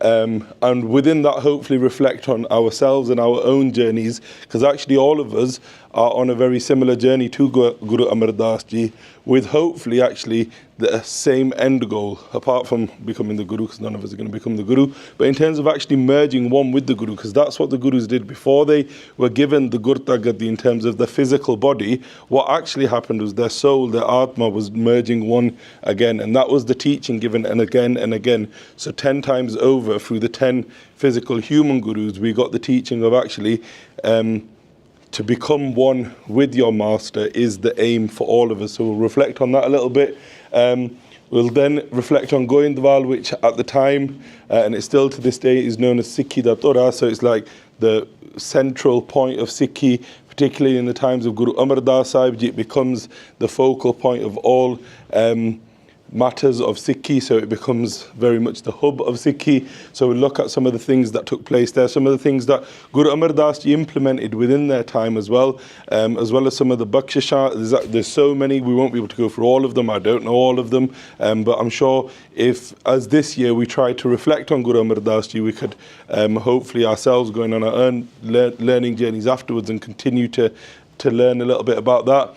and within that hopefully reflect on ourselves and our own journeys, because actually all of us are on a very similar journey to Guru Amar Das Ji, with hopefully actually the same end goal, apart from becoming the Guru, because none of us are going to become the Guru, but in terms of actually merging one with the Guru, because that's what the Gurus did before they were given the Gurgaddi in terms of the physical body. What actually happened was their soul, their Atma, was merging one again, and that was the teaching given and again and again. So 10 times over through the 10 physical human Gurus, we got the teaching of actually to become one with your master is the aim for all of us. So we'll reflect on that a little bit. We'll then reflect on Goindwal, which at the time, and it's still to this day, is known as Sikhi da Tora. So it's like the central point of Sikhi, particularly in the times of Guru Amar Das Sahib Ji. It becomes the focal point of all matters of Sikhi, so it becomes very much the hub of Sikhi. So we'll look at some of the things that took place there, some of the things that Guru Amar Das Ji implemented within their time as well as some of the Bakshishah. There's so many, we won't be able to go through all of them, I don't know all of them, but I'm sure if, as this year, we try to reflect on Guru Amar Das Ji, we could hopefully ourselves going on our own learning journeys afterwards and continue to learn a little bit about that.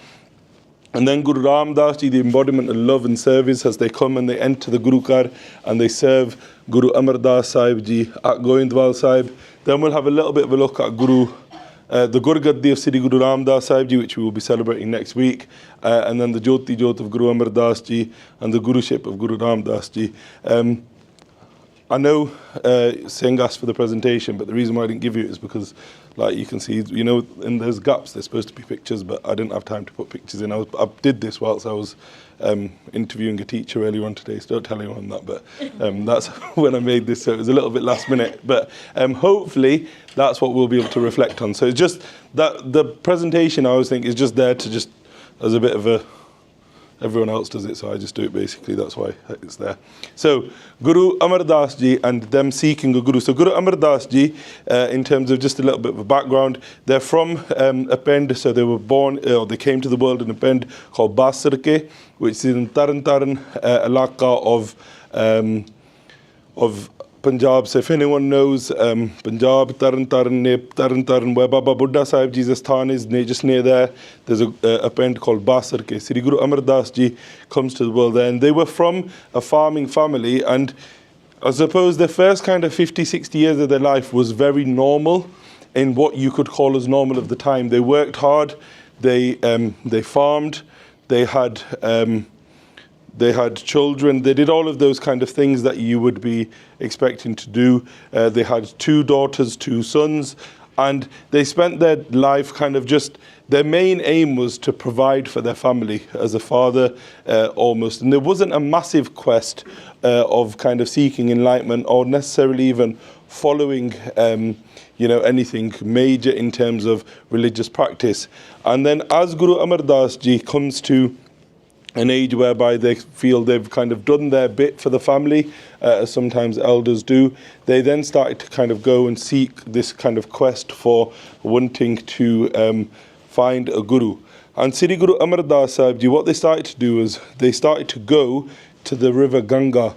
And then Guru Ramdas Ji, the embodiment of love and service, as they come and they enter the Guru Ghar and they serve Guru Amar Das Sahib Ji at Goindwal Sahib. Then we'll have a little bit of a look at the Gurgaddi of Sri Guru Ramdas Sahib Ji, which we will be celebrating next week, and then the Jyoti Jyot of Guru Amar Das Ji and the Guruship of Guru Ramdas Ji. I know Singh asked for the presentation, but the reason why I didn't give you it is because, like you can see, you know, in those gaps there's supposed to be pictures, but I didn't have time to put pictures in. I did this whilst I was interviewing a teacher earlier on today, so don't tell anyone that, but that's when I made this, so it was a little bit last minute. But hopefully that's what we'll be able to reflect on. So it's just that the presentation, I always think, is just there to just, as a bit of a, everyone else does it, so I just do it basically, that's why it's there. So, Guru Amar Das Ji and them seeking a Guru. So Guru Amar Das Ji, in terms of just a little bit of a background, they're from a Pend, so they were born, they came to the world in a Pend called Basarke, which is in Taran Taran Alaka of Punjab. So if anyone knows Punjab, Taran Taran, where Baba Buddha Sahib Ji's Asthan is, just near there, there's a Pend called Basarke. Sri Guru Amar Das Ji comes to the world there, and they were from a farming family, and I suppose the first kind of 50, 60 years of their life was very normal in what you could call as normal of the time. They worked hard, they farmed, they had children, they did all of those kind of things that you would be expecting to do. They had 2 daughters, 2 sons, and they spent their life kind of just, their main aim was to provide for their family as a father almost. And there wasn't a massive quest of kind of seeking enlightenment or necessarily even following anything major in terms of religious practice. And then as Guru Amar Das Ji comes to an age whereby they feel they've kind of done their bit for the family, as sometimes elders do, they then started to kind of go and seek this kind of quest for wanting to find a guru. And Sri Guru Amar Das Sahib Ji, what they started to do is they started to go to the river Ganga,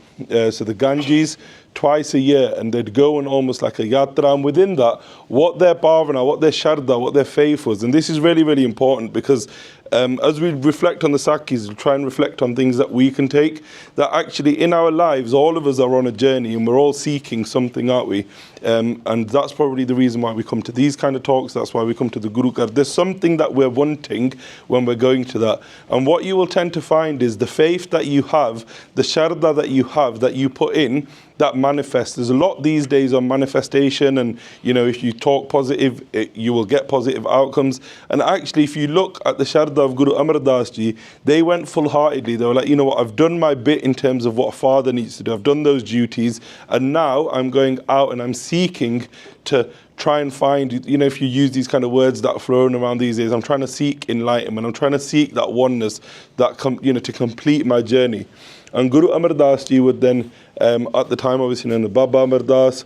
so the Ganges, twice a year, and they'd go on almost like a yatra, and within that, what their bhavana, what their sharda, what their faith was. And this is really, really important, because as we reflect on the Sakhis, we try and reflect on things that we can take, that actually in our lives, all of us are on a journey and we're all seeking something, aren't we? And that's probably the reason why we come to these kind of talks, that's why we come to the Guru Ghar. There's something that we're wanting when we're going to that. And what you will tend to find is the faith that you have, the sharda that you put in, that manifests. There's a lot these days on manifestation, and if you talk positive, you will get positive outcomes. And actually, if you look at the sharda of Guru Amar Das Ji, they went full-heartedly. They were like, you know what, I've done my bit in terms of what a father needs to do. I've done those duties, and now I'm going out and I'm seeking to try and find, if you use these kind of words that are thrown around these days, I'm trying to seek enlightenment. I'm trying to seek that oneness, that to complete my journey. And Guru Amar Das Ji would then, at the time obviously known as Baba Amar Das,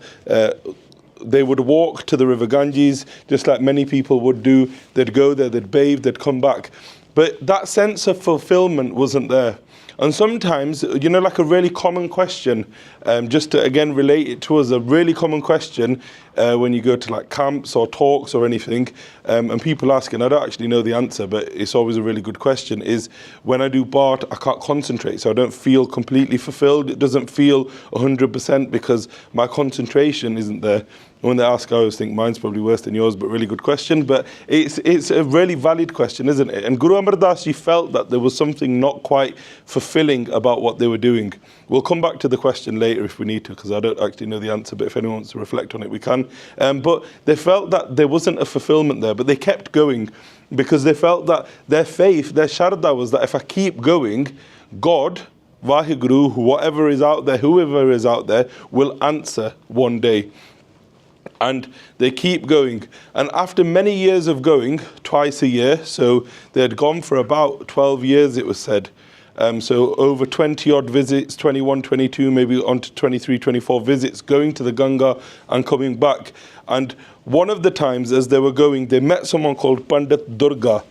they would walk to the river Ganges, just like many people would do. They'd go there, they'd bathe, they'd come back. But that sense of fulfillment wasn't there. And sometimes, you know, like a really common question, just to again relate it to us, a really common question when you go to like camps or talks or anything, and people ask, and I don't actually know the answer, but it's always a really good question, is when I do Bart, I can't concentrate, so I don't feel completely fulfilled. It doesn't feel 100% because my concentration isn't there. When they ask, I always think mine's probably worse than yours, but really good question. But it's a really valid question, isn't it? And Guru Amar Das Ji felt that there was something not quite fulfilling about what they were doing. We'll come back to the question later if we need to, because I don't actually know the answer, but if anyone wants to reflect on it, we can. But they felt that there wasn't a fulfillment there, but they kept going because they felt that their faith, their sharda was that if I keep going, God, WhyGuru, whatever is out there, whoever is out there, will answer one day. And they keep going. And after many years of going, twice a year, so they had gone for about 12 years, it was said. So over 20 odd visits, 21, 22, maybe on to 23, 24 visits, going to the Ganga and coming back. And one of the times as they were going, they met someone called Pandit Durga.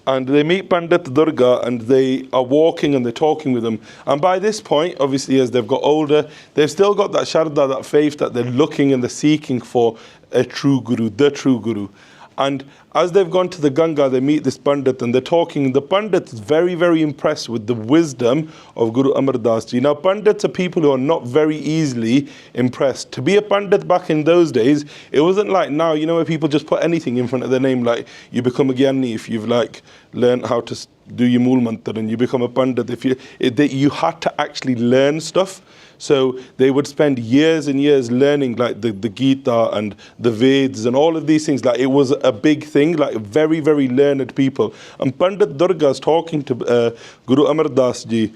And they meet Pandit Durga and they are walking and they're talking with them. And by this point, obviously, as they've got older, they've still got that sharda, that faith that they're looking and they're seeking for a true guru, the true guru. And as they've gone to the Ganga, they meet this Pandit and they're talking. The Pandit is very, very impressed with the wisdom of Guru Amar Das Ji. Now, Pandits are people who are not very easily impressed. To be a Pandit back in those days, it wasn't like now, you know, where people just put anything in front of their name, like you become a Gyani if you've like learned how to do your Mool Mantra, and you become a Pandit if you had to actually learn stuff. So they would spend years and years learning like the Gita and the Veds and all of these things. Like it was a big thing, like very, very learned people. And Pandit Durga is talking to Guru Amar Das Ji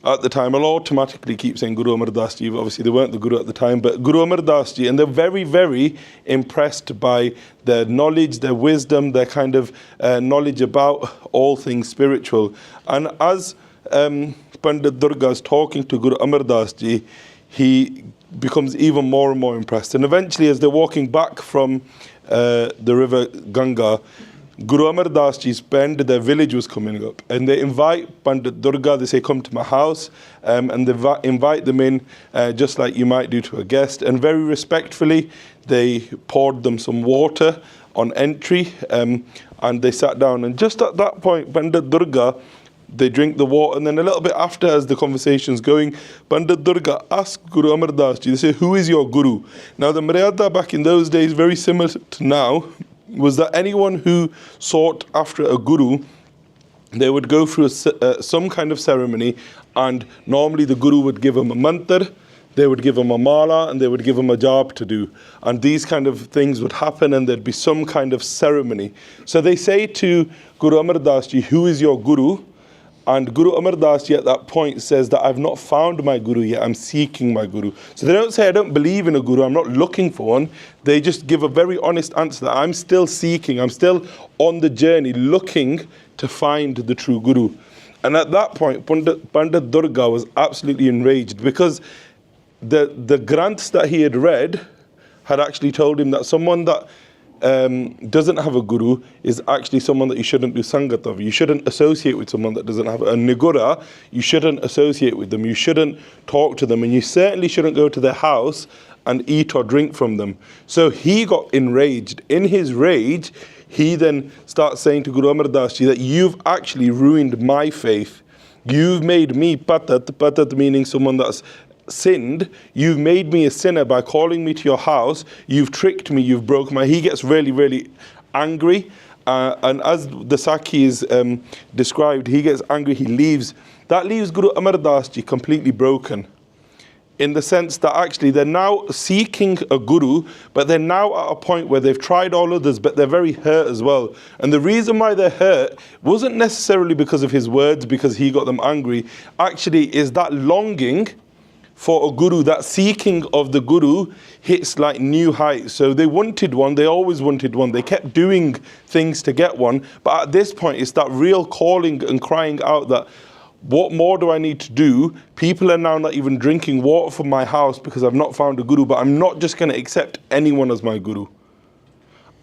at the time. I'll automatically keep saying Guru Amar Das Ji, obviously they weren't the Guru at the time, but Guru Amar Das Ji, and they're very, very impressed by their knowledge, their wisdom, their kind of knowledge about all things spiritual. And as Pandit Durga is talking to Guru Amar Das Ji, he becomes even more and more impressed. And eventually, as they're walking back from the river Ganga, Guru Amar Das Ji's band, their village was coming up. And they invite Pandit Durga, they say, come to my house. And they invite them in, just like you might do to a guest. And very respectfully, they poured them some water on entry. And they sat down. And just at that point, Pandit Durga, they drink the water, and then a little bit after, as the conversation's going, Pandit Durga asks Guru Amar Das Ji, they say, who is your guru? Now, the Maryada back in those days, very similar to now, was that anyone who sought after a guru, they would go through some kind of ceremony, and normally the guru would give them a mantra, they would give them a mala, and they would give them a job to do. And these kind of things would happen, and there'd be some kind of ceremony. So they say to Guru Amar Das Ji, who is your guru? And Guru Amar Das Ji at that point says that I've not found my guru yet, I'm seeking my guru. So they don't say I don't believe in a guru, I'm not looking for one. They just give a very honest answer that I'm still seeking, I'm still on the journey looking to find the true guru. And at that point, Pandit Durga was absolutely enraged because the Granths that he had read had actually told him that someone that doesn't have a guru is actually someone that you shouldn't do sangat of. You shouldn't associate with someone that doesn't have a nigura. You shouldn't associate with them. You shouldn't talk to them, and you certainly shouldn't go to their house and eat or drink from them. So he got enraged. In his rage, he then starts saying to Guru Amar Das Ji that you've actually ruined my faith. You've made me patat meaning someone that's sinned. You've made me a sinner by calling me to your house. You've tricked me. You've broken my... He gets really, really angry. And as the Sakhi is described, he gets angry. He leaves. That leaves Guru Amar Das Ji completely broken. In the sense that actually they're now seeking a guru, but they're now at a point where they've tried all others, but they're very hurt as well. And the reason why they're hurt wasn't necessarily because of his words, because he got them angry. Actually, is that longing for a guru, that seeking of the guru hits like new heights. So they wanted one, they always wanted one. They kept doing things to get one. But at this point, it's that real calling and crying out that, what more do I need to do? People are now not even drinking water from my house because I've not found a guru, but I'm not just going to accept anyone as my guru.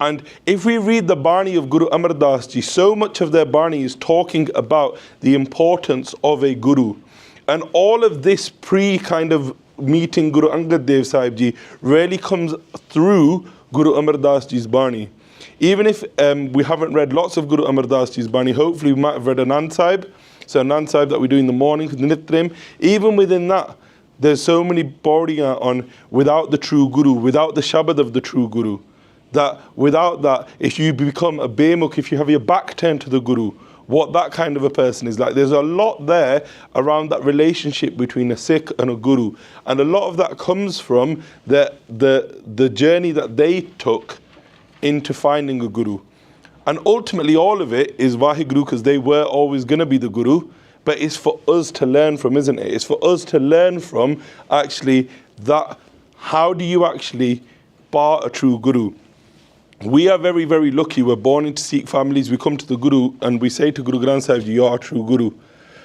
And if we read the Bani of Guru Amar Das Ji, so much of their Bani is talking about the importance of a Guru. And all of this kind of meeting Guru Angad Dev Sahib Ji really comes through Guru Amar Das Ji's Bani. Even if we haven't read lots of Guru Amar Das Ji's Bani, hopefully we might have read Anand Sahib. So Anand Sahib that we do in the morning with the Nitnem. Even within that, there's so many Paudiyan on without the true Guru, without the Shabad of the true Guru. That without that, if you become a Bemukh, if you have your back turned to the Guru, what that kind of a person is like. There's a lot there around that relationship between a Sikh and a Guru. And a lot of that comes from the journey that they took into finding a Guru. And ultimately all of it is WhyGuru, because they were always going to be the Guru. But it's for us to learn from, isn't it? It's for us to learn from actually that, how do you actually bar a true Guru? We are very, very lucky. We're born into Sikh families. We come to the Guru and we say to Guru Granth Sahib Ji, you are a true Guru.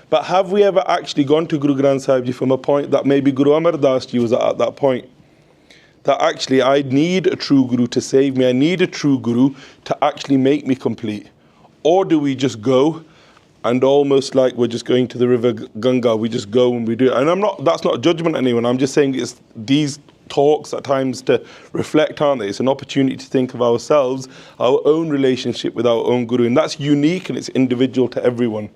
But have we ever actually gone to Guru Granth Sahib Ji from a point that maybe Guru Amar Das Ji was at that point? That actually I need a true Guru to save me. I need a true Guru to actually make me complete. Or do we just go and almost like we're just going to the river Ganga, we just go and we do it? And that's not a judgment on anyone. I'm just saying it's these talks at times to reflect, aren't they? It's an opportunity to think of ourselves, our own relationship with our own Guru. And that's unique and it's individual to everyone.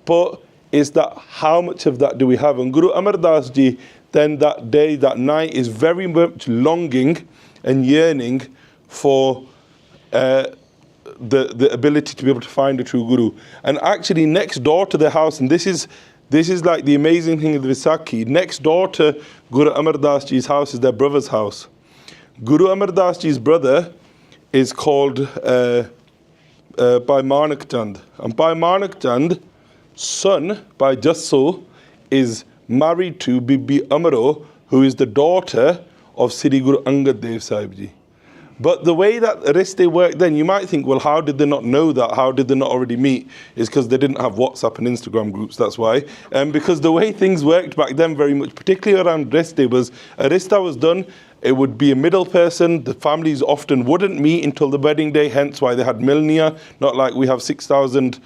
But it's that, how much of that do we have? And Guru Amar Das Ji, then that day, that night, is very much longing and yearning for the ability to be able to find a true Guru. And actually next door to their house, and this is like the amazing thing of the Vaisakhi, next door to Guru Amar Das Ji's house is their brother's house. Guru Amar Das Ji's brother is called Bhai Manak Chand. And Bhai Manak Chand, son, Bhai Jasso, is married to Bibi Amaro, who is the daughter of Sri Guru Angad Dev Sahib Ji. But the way that Rishte worked then, you might think, well, how did they not know that? How did they not already meet? It's because they didn't have WhatsApp and Instagram groups, that's why. Because the way things worked back then very much, particularly around Rishte, was a Rishta was done, it would be a middle person, the families often wouldn't meet until the wedding day, hence why they had Milnia, not like we have 6,000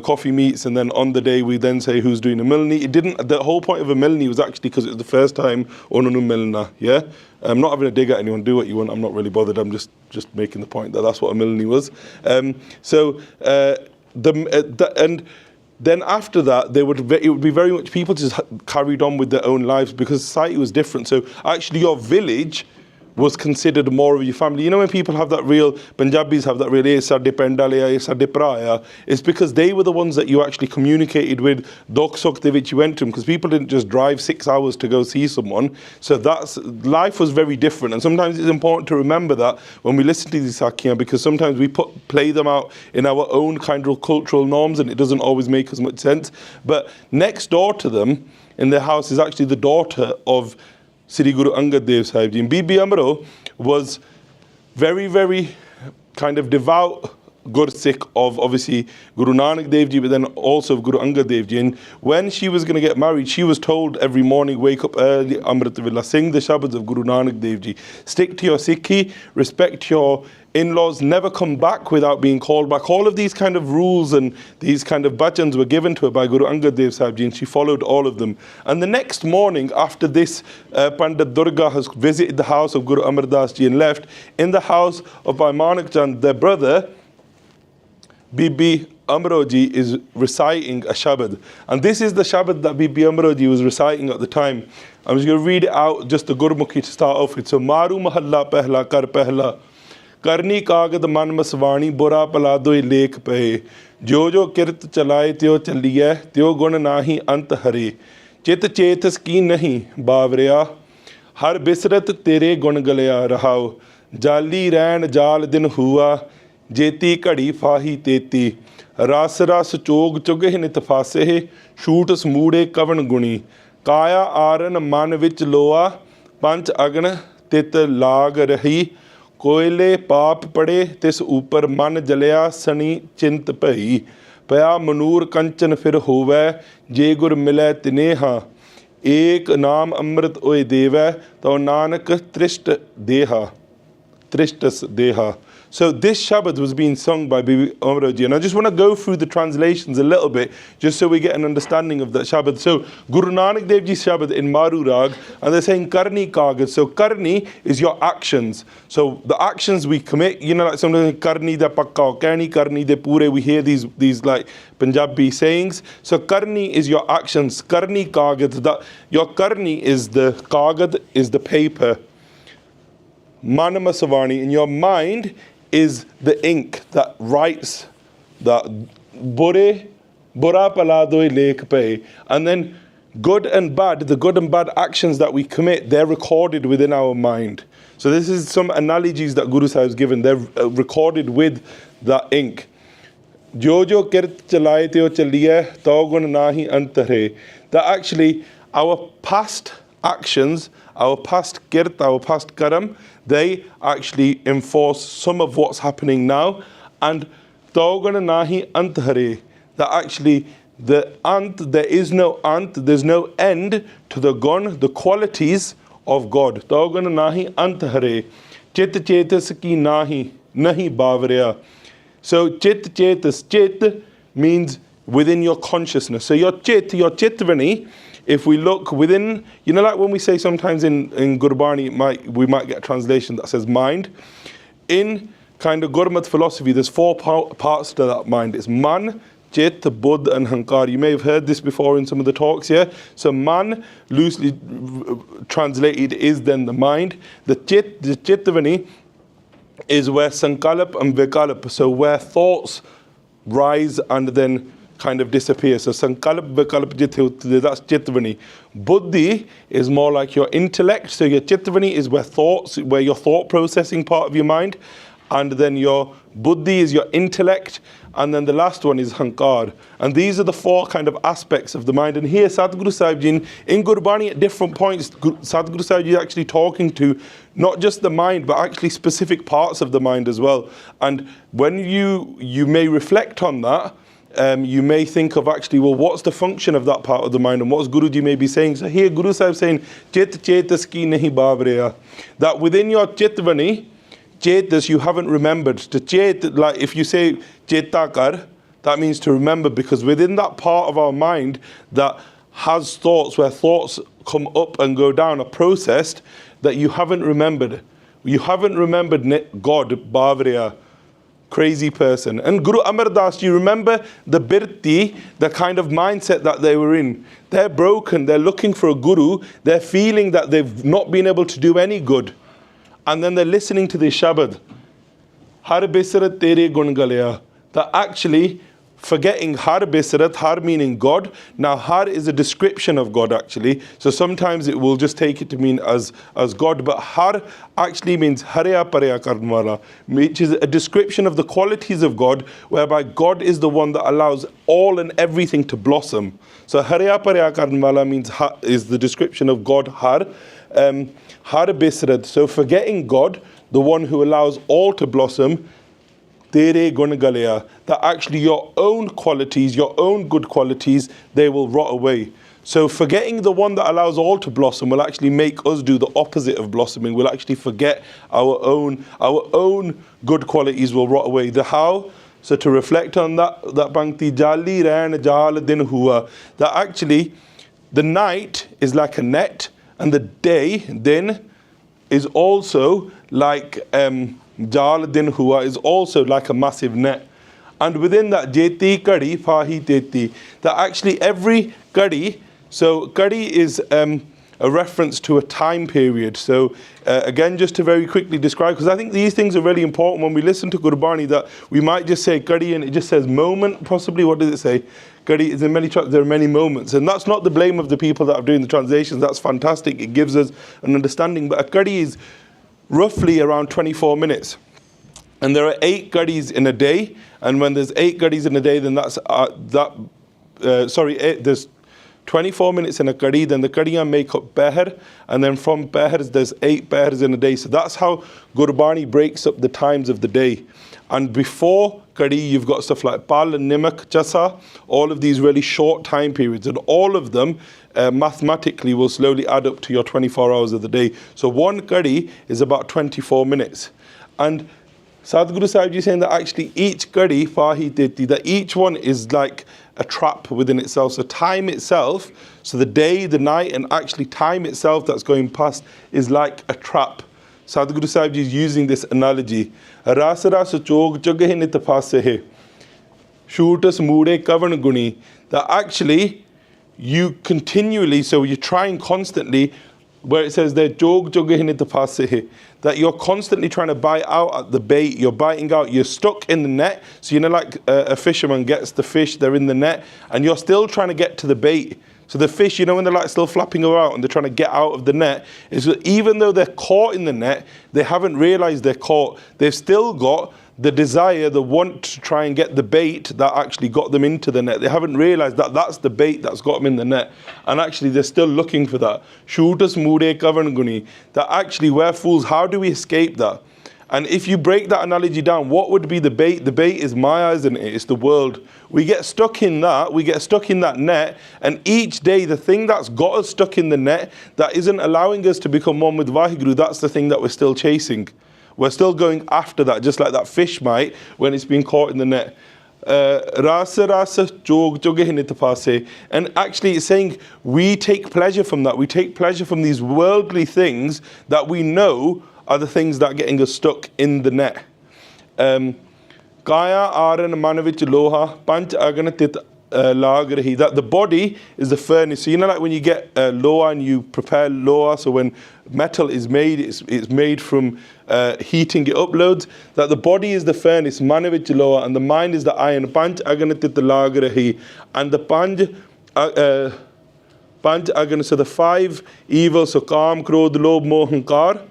coffee meets, and then on the day we then say who's doing a milni. It didn't. The whole point of a milni was actually because it was the first time onunu milna. Yeah, I'm not having a dig at anyone. Do what you want. I'm not really bothered. I'm just making the point that that's what a milni was. And then after that, it would be very much people just carried on with their own lives because society was different. So actually, your village was considered more of your family. You know when people have that real, Punjabis have that real, it's because they were the ones that you actually communicated with, Dok Sok de which you went to, because people didn't just drive 6 hours to go see someone. So life was very different. And sometimes it's important to remember that when we listen to these Sakhiyan, because sometimes we play them out in our own kind of cultural norms and it doesn't always make as much sense. But next door to them in their house is actually the daughter of Sri Guru Angad Dev Sahib Ji. And Bibi Amaro was very, very kind of devout Gursikh of obviously Guru Nanak Dev Ji, but then also of Guru Angad Dev Ji. And when she was going to get married, she was told every morning, wake up early, Amrit Villa, sing the Shabads of Guru Nanak Dev Ji. Stick to your Sikhi, respect your in-laws, never come back without being called back. All of these kind of rules and these kind of bhajans were given to her by Guru Angad Dev Sahib Ji, and she followed all of them. And the next morning, after this, Pandit Durga has visited the house of Guru Amar Das Ji and left, in the house of Bhai Manak Chand, their brother, Bibi Amroji is reciting a Shabad. And this is the Shabad that Bibi Amroji was reciting at the time. I'm just going to read it out, just the Gurmukhi to start off with. So, Maru Mahalla Pehla Kar Pehla, Karni Kagad Man Maswani, Bura Paladoi Lake Pehe, Jojo Kirt Chalai Teo Chaliye, Teo Gun Nahi Ant Hare, Chit Chetas Ki Nahi, Bavreya, Har Bisrat Tere Gun Galaya Rahao, Jali Ran Jal Din Hua, Jeti Kadi Fahi Teti, Ras Ras Chog Choge Nitfase, Shoot Smoode Kavan Guni, Kaya Aran Man Vich Loa, Panch Agna Tit Lag Rahi, Koile Paap Pade, Tis Upar Man Jalaya Sani Chint Pai, Paya Manur Kanchan Fir Hove, Jegur Mile Tineha, Ek Naam Amrit Oe Deva, Tau Nanak Trist Deha, Tristas Deha. So this Shabad was being sung by Bibi Amraji, and I just want to go through the translations a little bit, just so we get an understanding of that Shabad. So Guru Nanak Dev Ji Shabad in Maru Rag, and they're saying Karni Kagad. So Karni is your actions. So the actions we commit, you know, like sometimes Karni da pakka, Karni Karni de pure, we hear these like Punjabi sayings. So Karni is your actions. Karni Kagad, that your Karni is the Kagad, is the paper. Manama Savani, in your mind is the ink that writes that bura paladoi lek pe, and then good and bad, the good and bad actions that we commit, they're recorded within our mind. So this is some analogies that Guru Sahib has given. They're recorded with that ink. Jojo kirt chalaye teo chaliye taugun nahi antare. That actually our past actions, our past kirt, our past karam, they actually enforce some of what's happening now. And Taugana nahi antahare, that actually the ant, there is no ant, there's no end to the gun, the qualities of God. Taugana nahi antahare, chit chetas ki nahi bavarya. So chit chetas, chit means within your consciousness. So your chitvani, if we look within, you know, like when we say sometimes in Gurbani, we might get a translation that says mind. In kind of Gurmat philosophy, there's four parts to that mind. It's man, chit, buddh, and hankar. You may have heard this before in some of the talks here. So man, loosely translated, is then the mind. The chitvani is where sankalp and vikalp, so where thoughts rise and then kind of disappear. So sankalp vikalp jithe, that's chitvani. Buddhi is more like your intellect. So your chitvani is where your thought processing part of your mind, and then your buddhi is your intellect, and then the last one is hankar. And these are the four kind of aspects of the mind. And here Sadhguru Sahib Ji in Gurbani at different points, Sadhguru Sahib Ji is actually talking to not just the mind, but actually specific parts of the mind as well. And when you may reflect on that, you may think of actually, well, what's the function of that part of the mind, and what's Guruji may be saying. So here Guru Sahib saying, Chit chetas ki nahi bhavreya, that within your chitvani, chetas, you haven't remembered. To chet, like if you say chetakar, that means to remember, because within that part of our mind that has thoughts, where thoughts come up and go down, are processed, that you haven't remembered. You haven't remembered God, bhavreya. Crazy person. And Guru Amar Das, you remember the birti, the kind of mindset that they were in. They're broken, they're looking for a guru, they're feeling that they've not been able to do any good. And then they're listening to this Shabad. Har bisarat tere gun galaya. That actually, forgetting Har bisarat, Har meaning God. Now Har is a description of God actually. So sometimes it will just take it to mean as God. But Har actually means Harya Parya Karnwala, which is a description of the qualities of God, whereby God is the one that allows all and everything to blossom. So Harya Parya Karnwala means is the description of God, Har. Har Bisrad, so forgetting God, the one who allows all to blossom, tere gun galaya, that actually your own qualities, your own good qualities, they will rot away. So forgetting the one that allows all to blossom will actually make us do the opposite of blossoming. We'll actually forget our own good qualities will rot away. The how? So to reflect on that Bhakti Jali Rain Jal Din Hua, that actually the night is like a net, and the day, din, is also like Jal Din Hua, is also like a massive net. And within that, Jeti Kadi Fahi Teti, that actually every Kadi, so Kadi is a reference to a time period. So again, just to very quickly describe, because I think these things are really important when we listen to Gurbani, that we might just say Kadi and it just says moment, possibly. What does it say? Kadi is in many there are many moments, and that's not the blame of the people that are doing the translations. That's fantastic. It gives us an understanding. But a Kadi is roughly around 24 minutes. And there are 8 Kadis in a day, and when there's 8 Kadis in a day, then there's 24 minutes in a Kadi, then the Kadiyan make up Peher, and then from Pehers there's 8 Pehers in a day. So that's how Gurbani breaks up the times of the day. And before Kadi, you've got stuff like Pal and Nimak, Chasa, all of these really short time periods, and all of them mathematically will slowly add up to your 24 hours of the day. So one Kadi is about 24 minutes. And Sadhguru Sahib Ji saying that actually each gadi fahi teti, that each one is like a trap within itself. So time itself, so the day, the night, and actually time itself that's going past is like a trap. Sadhguru Sahib Ji is using this analogy. Rasa rasa chog chogahe nitapase shootas mude kavan guni. That actually you continually, so you're trying constantly, where it says there, jog jogahe nitapase, that you're constantly trying to bite out at the bait, you're biting out, you're stuck in the net. So you know, like a fisherman gets the fish, they're in the net, and you're still trying to get to the bait. So the fish, you know, when they're like still flapping around and they're trying to get out of the net, is that even though they're caught in the net, they haven't realized they're caught. They've still got the desire, the want to try and get the bait that actually got them into the net. They haven't realized that that's the bait that's got them in the net. And actually they're still looking for that. Shootas mude kavan guni. That actually we're fools. How do we escape that? And if you break that analogy down, what would be the bait? The bait is Maya, isn't it? It's the world. We get stuck in that. We get stuck in that net. And each day, the thing that's got us stuck in the net, that isn't allowing us to become one with WhyGuru, that's the thing that we're still chasing. We're still going after that, just like that fish might when it's been caught in the net. Rasa rasa jog jogahe nitapase. And actually it's saying we take pleasure from that. We take pleasure from these worldly things that we know are the things that are getting us stuck in the net. Kaya aran manavich loha panch agana tit lagrahi. That the body is the furnace. So you know, like when you get loha and you prepare loha, so when metal is made, it's made from heating it up loads. That the body is the furnace, manavich loha, and the mind is the iron. Panch agana tit lagrahi. And the panch agana, so the five evils, so kam, krodh, lobh, moh, hankar.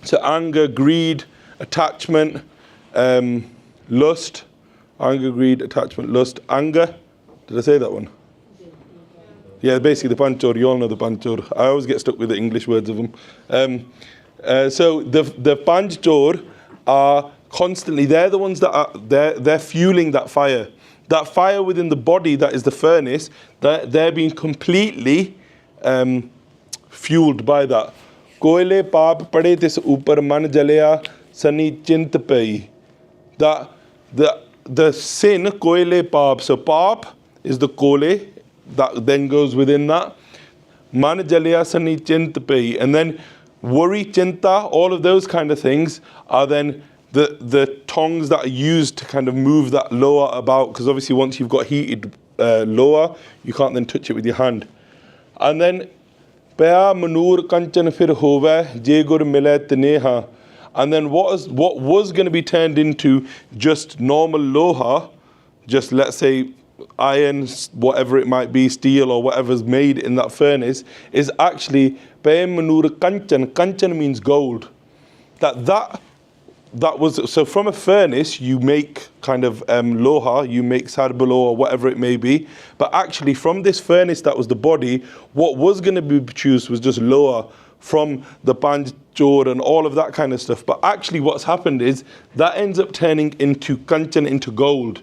So anger, greed, attachment, lust, anger, greed, attachment, lust, anger. Did I say that one? Yeah, basically the Parchar, you all know the Parchar. I always get stuck with the English words of them. So the Parchar are constantly, they're the ones that are, they're fueling that fire. That fire within the body that is the furnace, they're being completely fueled by that. Koile paap pade tis upar man jalaya sani chint pai. That the sin koile paap. So paap is the kole that then goes within that. Man jalaya sani chint pai. And then worry, chinta, all of those kind of things are then the tongues that are used to kind of move that lower about. Because obviously once you've got heated lower, you can't then touch it with your hand. And then Paya manur kanchan fir hove je gur mile tneha. And then what was going to be turned into just normal loha, just let's say iron, whatever it might be, steel or whatever's made in that furnace, is actually paya manur kanchan. Kanchan means gold. That was, so from a furnace you make kind of loha, you make sarbalo or whatever it may be, but actually from this furnace that was the body, what was going to be produced was just loha from the Parchar and all of that kind of stuff. But actually what's happened is that ends up turning into kanchan, into gold.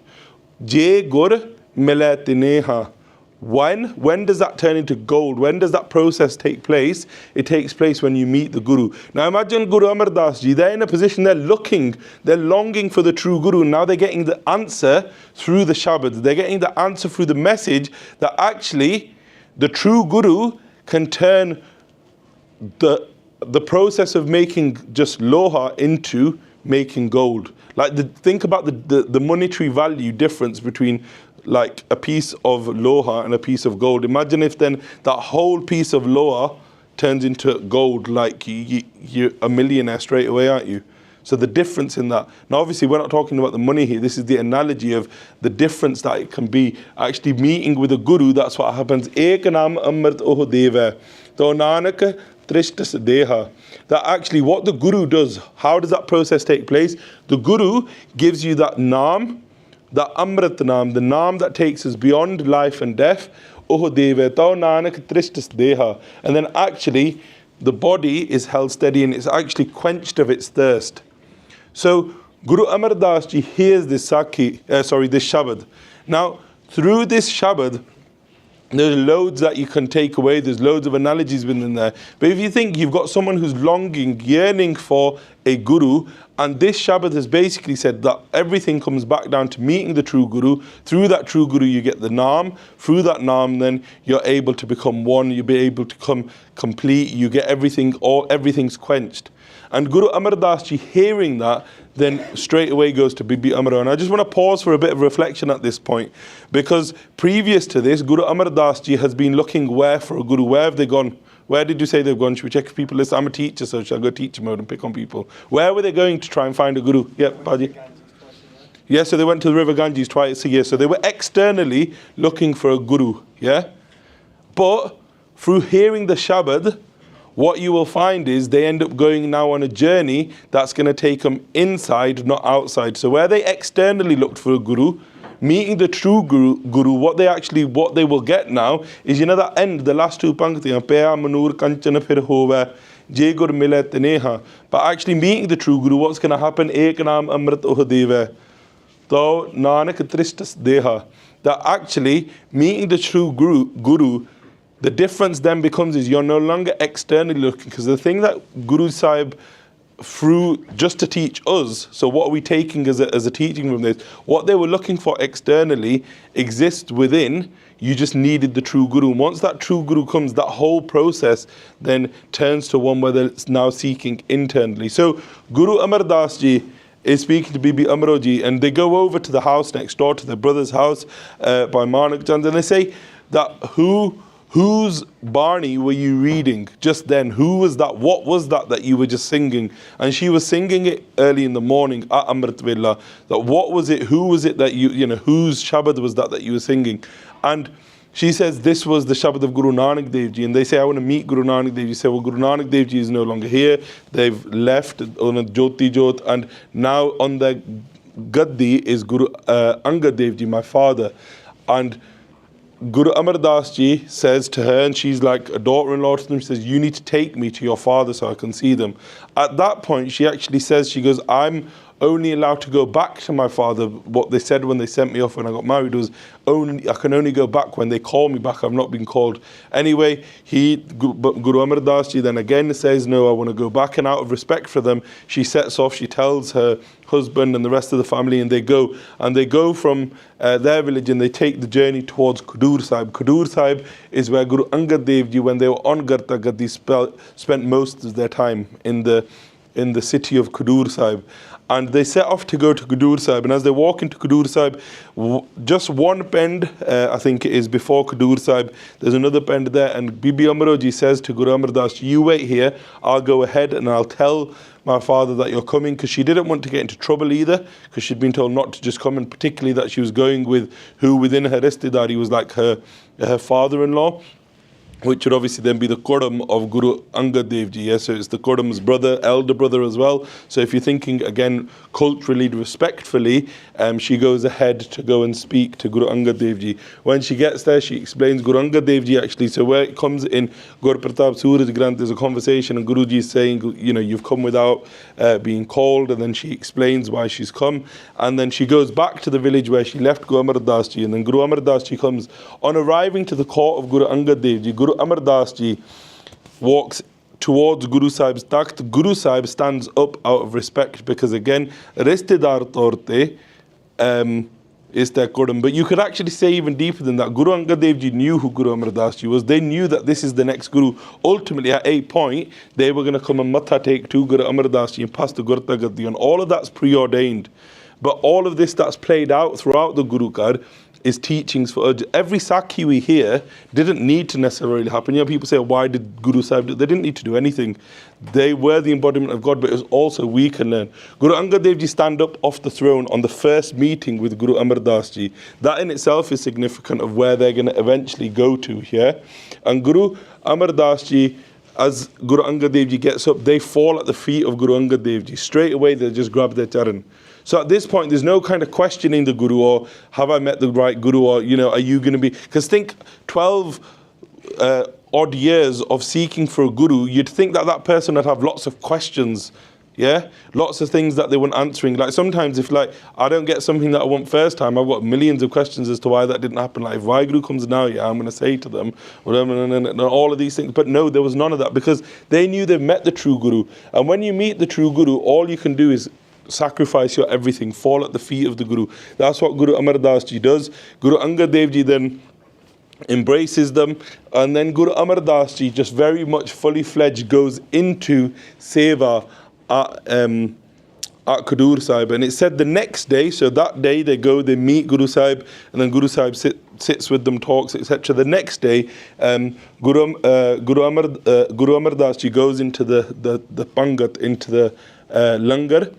Je gur mile tineha. When does that turn into gold? When does that process take place? It takes place when you meet the Guru. Now imagine Guru Amardas Ji, they're in a position, they're longing for the true Guru. Now they're getting the answer through the Shabad. They're getting the answer through the message that actually the true Guru can turn the process of making just loha into making gold. Like think about the monetary value difference between like a piece of loha and a piece of gold. Imagine if then that whole piece of loha turns into gold, like you're a millionaire straight away, aren't you? So the difference in that. Now obviously we're not talking about the money here. This is the analogy of the difference that it can be. Actually meeting with a Guru, that's what happens. Ek naam amrit oh deva. To Nanak trishtas deha. That actually what the Guru does, how does that process take place? The Guru gives you that naam, the Amrit Naam, the Naam that takes us beyond life and death. Oh Deva, Tau Nanak Trishtas Deha. And then actually the body is held steady and it's actually quenched of its thirst. So Guru Amar Das Ji hears this this Shabad. Now through this Shabad, there's loads that you can take away. There's loads of analogies within there. But if you think you've got someone who's longing, yearning for a guru. And this Shabad has basically said that everything comes back down to meeting the true guru. Through that true guru you get the naam. Through that naam then you're able to become one, you'll be able to become complete, you get everything, everything's quenched. And Guru Amar Das Ji, hearing that, then straight away goes to Bibi Amaro. And I just want to pause for a bit of reflection at this point, because previous to this, Guru Amar Das Ji has been looking where for a guru. Where have they gone? Where did you say they've gone? Should we check if people listen? I'm a teacher, so shall I go teacher mode and pick on people? Where were they going to try and find a guru? Yeah, Paji. Yeah, so they went to the river Ganges twice a year. So they were externally looking for a guru, yeah? But through hearing the Shabad, what you will find is they end up going now on a journey that's going to take them inside, not outside. So where they externally looked for a guru, meeting the true guru, what they will get now is, you know, that end, the last two panktiyan, Paya Manur Kanchana Phir Hove, Jai Gur Mile Teneha. But actually meeting the true guru, what's going to happen? Ek Naam Amrit Uhadeve. To Nanak Tristas Deha. That actually meeting the true guru, the difference then becomes is you're no longer externally looking, because the thing that Guru Sahib through just to teach us, so what are we taking as a teaching from this? What they were looking for externally exists within. You just needed the true Guru. And once that true Guru comes, that whole process then turns to one where it's now seeking internally. So Guru Amar Das Ji is speaking to Bibi Amaro Ji, and they go over to the house next door to their brother's house by Manak Chand, and they say that whose Barney were you reading just then? Who was that? What was that you were just singing? And she was singing it early in the morning at Amrit Billah. That what was it? Who was it that you know, whose Shabad was that you were singing? And she says this was the Shabad of Guru Nanak Dev Ji. And they say, I want to meet Guru Nanak Dev Ji. Say, well, Guru Nanak Dev Ji is no longer here. They've left on a Jyoti Jyot, and now on the Gaddi is Guru Angad Dev Ji, my father. And Guru Amar Das Ji says to her, and she's like a daughter-in-law to them, she says, you need to take me to your father so I can see them. At that point, she actually says, she goes, I'm only allowed to go back to my father. What they said when they sent me off when I got married was, I can only go back when they call me back. I've not been called. Anyway, Guru Amar Das Ji then again says, no, I want to go back. And out of respect for them, she sets off, she tells her husband and the rest of the family, and they go from their village and they take the journey towards Khudur Sahib. Khudur Sahib is where Guru Angad Dev Ji, when they were on Garta Gaddi, spent most of their time in the city of Khudur Sahib. And they set off to go to Khudur Sahib. And as they walk into Khudur Sahib, just one bend, I think it is before Khudur Sahib, there's another bend there. And Bibi Amaro Ji says to Guru Amar Das, you wait here, I'll go ahead and I'll tell my father that you're coming, because she didn't want to get into trouble either, because she'd been told not to just come, and particularly that she was going with who within her Ristidari was like her father-in-law, which would obviously then be the Kodam of Guru Angad Dev Ji. So it's the Kodam's brother, elder brother as well. So if you're thinking, again, culturally, respectfully, she goes ahead to go and speak to Guru Angad Dev Ji. When she gets there, she explains Guru Angad Dev Ji actually. So where it comes in Gur Pratap Suraj Granth, there's a conversation, and Guruji is saying, you know, you've come without being called, and then she explains why she's come. And then she goes back to the village where she left Guru Amar Das Ji, and then Guru Amar Das Ji comes. On arriving to the court of Guru Angad Dev Ji, Guru Amar Das Ji walks towards Guru Sahib's takht. Guru Sahib stands up out of respect, because again, Ristedar Torte is their Kodam. But you could actually say even deeper than that. Guru Angad Dev Ji knew who Guru Amar Das Ji was. They knew that this is the next Guru. Ultimately, at a point, they were going to come and matha take to Guru Amar Das Ji and pass the Gurta Gaddi. And all of that's preordained. But all of this that's played out throughout the Guru Card is teachings for us. Every Sakhi we hear didn't need to necessarily happen. You know, people say, why did Guru Sahib do? They didn't need to do anything. They were the embodiment of God, but it was also we can learn. Guru Angad Dev Ji stand up off the throne on the first meeting with Guru Amar Das Ji. That in itself is significant of where they're going to eventually go to here. And Guru Amar Das Ji, as Guru Angad Dev Ji gets up, they fall at the feet of Guru Angad Dev Ji. Straight away, they just grab their charan. So at this point, there's no kind of questioning the Guru, or have I met the right Guru, or, you know, are you going to be... Because think 12 odd years of seeking for a Guru, you'd think that that person would have lots of questions, Yeah, lots of things that they weren't answering. Like sometimes if like I don't get something that I want first time, I've got millions of questions as to why that didn't happen. Like if WhyGuru comes now, yeah, I'm going to say to them, whatever, and all of these things. But no, there was none of that because they knew they've met the true Guru. And when you meet the true Guru, all you can do is sacrifice your everything, fall at the feet of the Guru. That's what Guru Amar Das Ji does. Guru Angad Dev Ji then embraces them, and then Guru Amar Das Ji just very much fully fledged goes into seva at Khadur Sahib. And it said the next day, so that day they go, they meet Guru Sahib, and then Guru Sahib sits with them, talks, etc. The next day, Guru Amar Das Ji goes into the Pangat, into the Langar,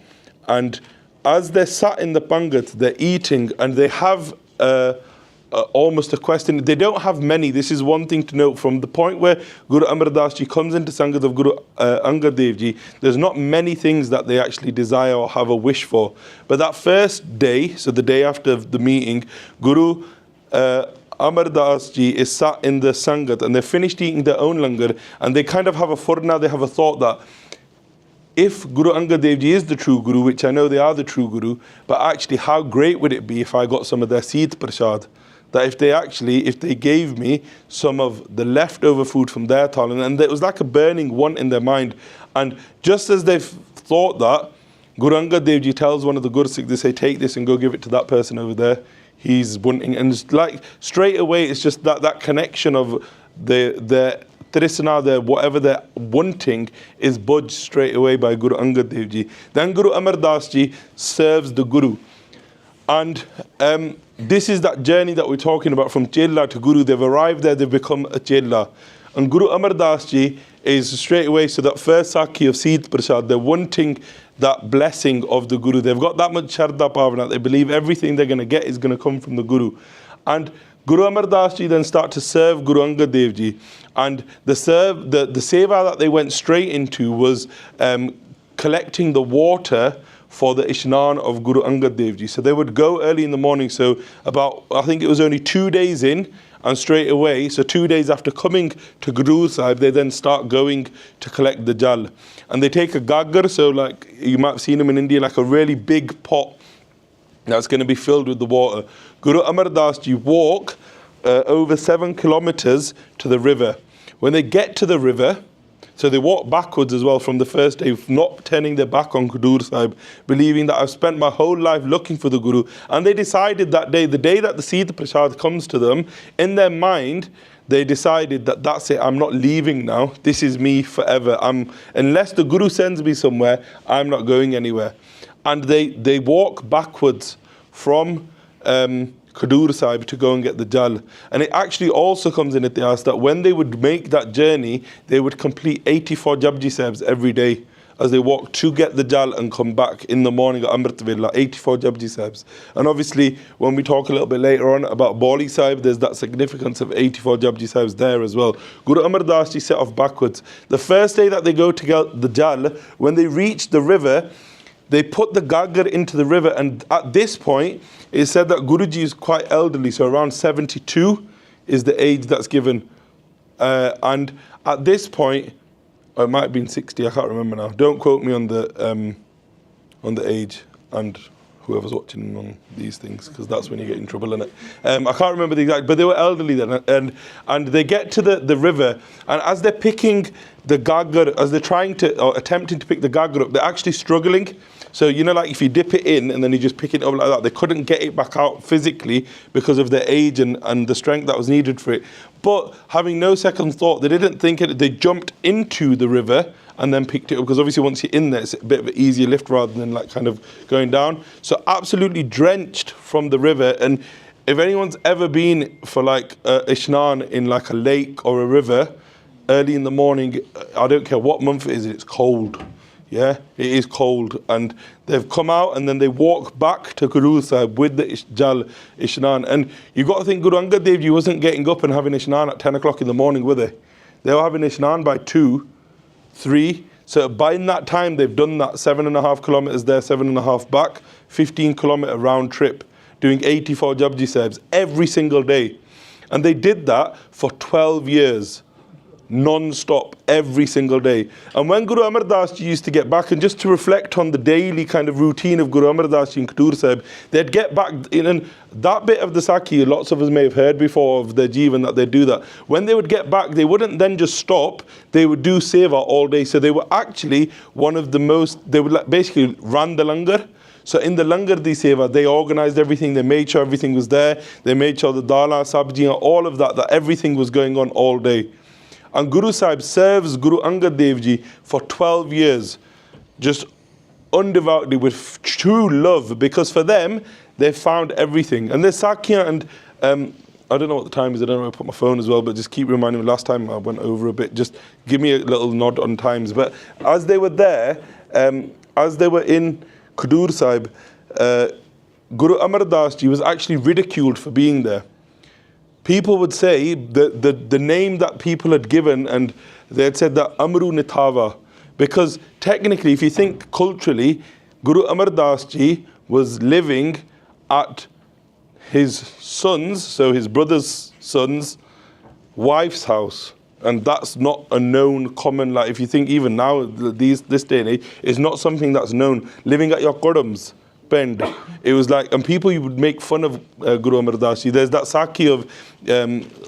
and as they're sat in the Pangat, they're eating, and they have almost a question. They don't have many. This is one thing to note. From the point where Guru Amar Das Ji comes into Sangat of Guru Angad Dev Ji, there's not many things that they actually desire or have a wish for. But that first day, so the day after the meeting, Guru Amar Das Ji is sat in the Sangat, and they're finished eating their own langar, and they kind of have a furna, they have a thought that if Guru Angad Dev Ji is the true Guru, which I know they are the true Guru, but actually how great would it be if I got some of their seed prasad? That if they gave me some of the leftover food from their tal, and it was like a burning want in their mind. And just as they've thought that, Guru Angad Dev Ji tells one of the Gursikhs, they say, take this and go give it to that person over there. He's wanting, and it's like straight away, it's just that connection of their trisna, their whatever they're wanting is budged straight away by Guru Angad Dev Ji. Then Guru Amar Das Ji serves the Guru. And this is that journey that we're talking about from Chela to Guru. They've arrived there, they've become a Chela. And Guru Amar Das Ji is straight away, so that first Sakhi of Seed Prasad, they're wanting that blessing of the Guru. They've got that much Sharda Pavana, they believe everything they're going to get is going to come from the Guru. And Guru Amar Das Ji then start to serve Guru Angad Dev Ji. And the seva that they went straight into was collecting the water for the Ishnan of Guru Angad Dev Ji. So they would go early in the morning, so about, I think it was only 2 days in, and straight away, so 2 days after coming to Guru Sahib, they then start going to collect the jal. And they take a gaggar, so like you might have seen them in India, like a really big pot that's going to be filled with the water. Guru Amar Das Ji walk over 7 kilometers to the river. When they get to the river, so they walk backwards as well from the first day, not turning their back on Khadur Sahib, believing that I've spent my whole life looking for the Guru. And they decided that day, the day that the Sita Prasad comes to them, in their mind, they decided that that's it, I'm not leaving now, this is me forever. Unless the Guru sends me somewhere, I'm not going anywhere. And they walk backwards from Khadur Sahib to go and get the jal. And it actually also comes in at the ask that when they would make that journey, they would complete 84 Japji Sahibs every day as they walk to get the jal and come back in the morning at Amrit Villa, 84 Japji Sahibs. And obviously, when we talk a little bit later on about Bali Sahib, there's that significance of 84 Japji Sahibs there as well. Guru Amar Das Ji set off backwards. The first day that they go to get the jal, when they reach the river, they put the gaggar into the river, and at this point, it said that Guruji is quite elderly, so around 72 is the age that's given. And at this point, or it might have been 60, I can't remember now. Don't quote me on the age, and whoever's watching on these things, because that's when you get in trouble, innit? I can't remember the exact, but they were elderly then, and they get to the river, and as they're picking the gaggar, as they're trying to, or attempting to pick the gaggar up, they're actually struggling. So, you know, like if you dip it in and then you just pick it up like that, they couldn't get it back out physically because of their age and the strength that was needed for it. But having no second thought, they didn't think it, they jumped into the river and then picked it up, because obviously once you're in there, it's a bit of an easier lift rather than like kind of going down. So absolutely drenched from the river. And if anyone's ever been for like Ishnan in like a lake or a river, early in the morning, I don't care what month it is, it's cold. Yeah, it is cold, and they've come out and then they walk back to Guru Sahib with the Jal Ishnan. And you've got to think Guru Angad Dev Ji wasn't getting up and having Ishnan at 10 o'clock in the morning, were they? They were having Ishnan by 2, 3. So by that time, they've done that 7.5 kilometers there, 7.5 back, 15-kilometer round trip, doing 84 Japji Sahibs every single day. And they did that for 12 years. non-stop every single day. And when Guru Amar Das Ji used to get back, and just to reflect on the daily kind of routine of Guru Amar Das Ji in Khadur Sahib, they'd get back in, and that bit of the Sakhi, lots of us may have heard before of the Jeevan that they do that. When they would get back, they wouldn't then just stop, they would do seva all day. So they were actually one of the most, they would basically run the langar. So in the Langar Di Seva, they organized everything, they made sure everything was there, they made sure the dala, sabjiyan, all of that, that everything was going on all day. And Guru Sahib serves Guru Angad Dev Ji for 12 years, just undevoutedly with true love, because for them, they found everything. And there's Sakya, and I don't know what the time is, I don't know where I put my phone as well, but just keep reminding me, last time I went over a bit, just give me a little nod on times. But as they were there, as they were in Khadur Sahib, Guru Amar Das Ji was actually ridiculed for being there. People would say the name that people had given, and they had said that Amru Nitava, because technically, if you think culturally, Guru Amar Das Ji was living at his son's, so his brother's son's wife's house. And that's not a known common, like if you think even now, this day and age, it's not something that's known. Living at your Kodam's Pend, it was like, and people you would make fun of Guru Amar Das Ji. There's that Sakhi of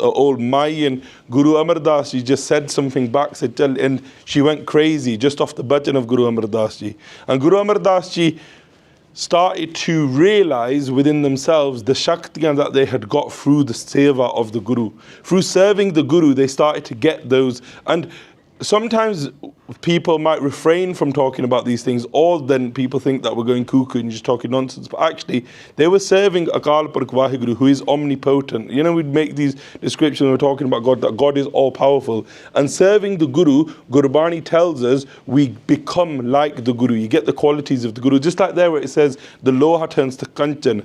old Mai, and Guru Amar Das Ji just said something back, said, and she went crazy just off the button of Guru Amar Das Ji. And Guru Amar Das Ji started to realize within themselves the Shaktiyan that they had got through the seva of the Guru. Through serving the Guru, they started to get those. And sometimes people might refrain from talking about these things, or then people think that we're going cuckoo and just talking nonsense. But actually, they were serving Akal Purkh WhyGuru, who is omnipotent. You know, we'd make these descriptions when we're talking about God, that God is all-powerful. And serving the Guru, Gurbani tells us, we become like the Guru. You get the qualities of the Guru. Just like there where it says, the Loha turns to Kanchan.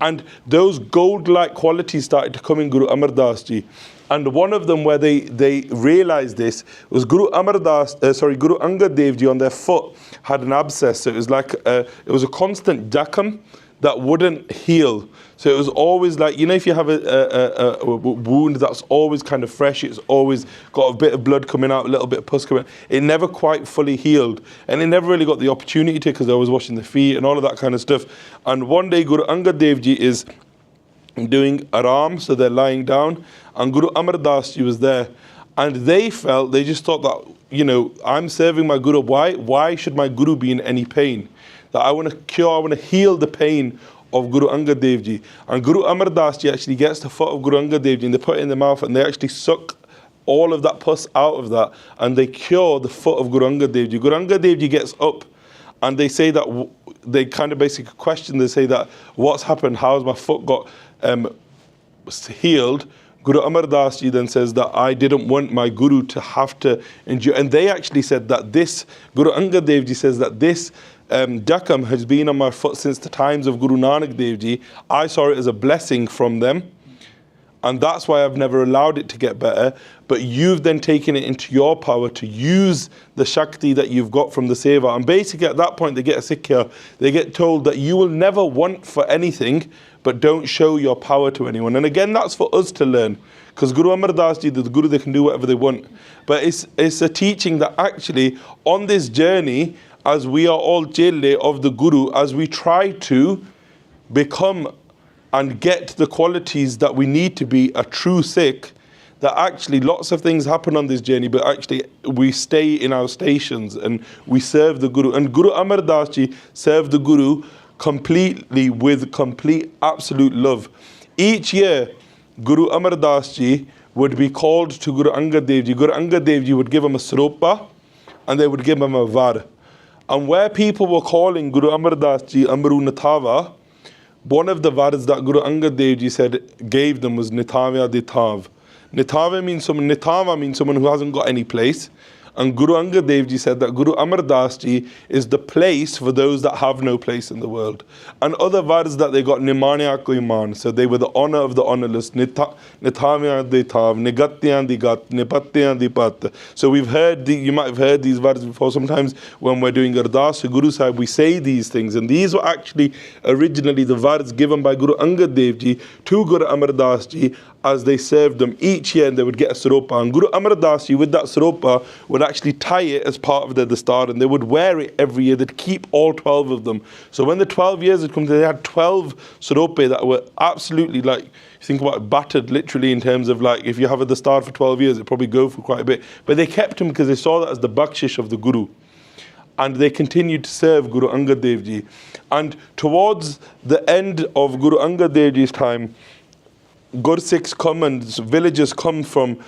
And those gold-like qualities started to come in Guru Amar Das Ji. And one of them where they realized this was Guru Angad Dev Ji on their foot had an abscess. So it was like, it was a constant jakam that wouldn't heal. So it was always like, you know, if you have a wound that's always kind of fresh, it's always got a bit of blood coming out, a little bit of pus coming out. It never quite fully healed. And it never really got the opportunity to, because I was washing the feet and all of that kind of stuff. And one day Guru Angad Dev Ji is doing aram, so they're lying down, and Guru Amar Das Ji was there, and they just thought that, you know, I'm serving my Guru, why should my Guru be in any pain? That I want to cure, I want to heal the pain of Guru Angad Dev Ji. And Guru Amar Das Ji actually gets the foot of Guru Angad Dev Ji and they put it in their mouth, and they actually suck all of that pus out of that, and they cure the foot of Guru Angad Dev Ji. Guru Angad Dev Ji gets up, and they say that, they kind of basically question, they say that, what's happened, how's my foot got healed? Guru Amar Das Ji then says that I didn't want my Guru to have to endure. And they actually said that this, Guru Angad Dev Ji says that this jakam has been on my foot since the times of Guru Nanak Dev Ji. I saw it as a blessing from them, and that's why I've never allowed it to get better. But you've then taken it into your power to use the Shakti that you've got from the Seva. And basically at that point they get a Sikha. They get told that you will never want for anything, but don't show your power to anyone. And again, that's for us to learn. Because Guru Amar Das Ji, the Guru, they can do whatever they want. But it's a teaching that actually on this journey, as we are all jelle of the Guru, as we try to become and get the qualities that we need to be a true Sikh, that actually lots of things happen on this journey, but actually we stay in our stations and we serve the Guru. And Guru Amar Das Ji served the Guru completely with complete absolute love. Each year, Guru Amar Das Ji would be called to Guru Angad Dev Ji. Guru Angad Dev Ji would give him a sropa and they would give him a var. And where people were calling Guru Amar Das Ji Amru Natava, one of the vars that Guru Angad Dev Ji said gave them was Nitavya Ditav. Nitava means someone who hasn't got any place, And Guru Angad Dev Ji said that Guru Amar Das Ji is the place for those that have no place in the world. And other vards that they got, Nimanya ko Iman, so they were the honor of the honorless, Nithamya di Thav, Nigatyan di Gat, Nipatyan di Pat. So we've heard, you might have heard these vards before. Sometimes when we're doing Ardas to Guru Sahib, we say these things. And these were actually originally the vards given by Guru Angad Dev Ji to Guru Amar Das Ji as they served them each year, and they would get a saropa. And Guru Amar Das Ji with that saropa would actually tie it as part of their dastar, and they would wear it every year. They'd keep all 12 of them. So when the 12 years had come, they had 12 sarope that were absolutely, like, think about it, battered literally, in terms of, like, if you have a dastar for 12 years, it'd probably go for quite a bit. But they kept them because they saw that as the bakshish of the Guru. And they continued to serve Guru Angad Dev Ji. And towards the end of Guru Angad Dev Ji's time, Gursikhs come and villagers come from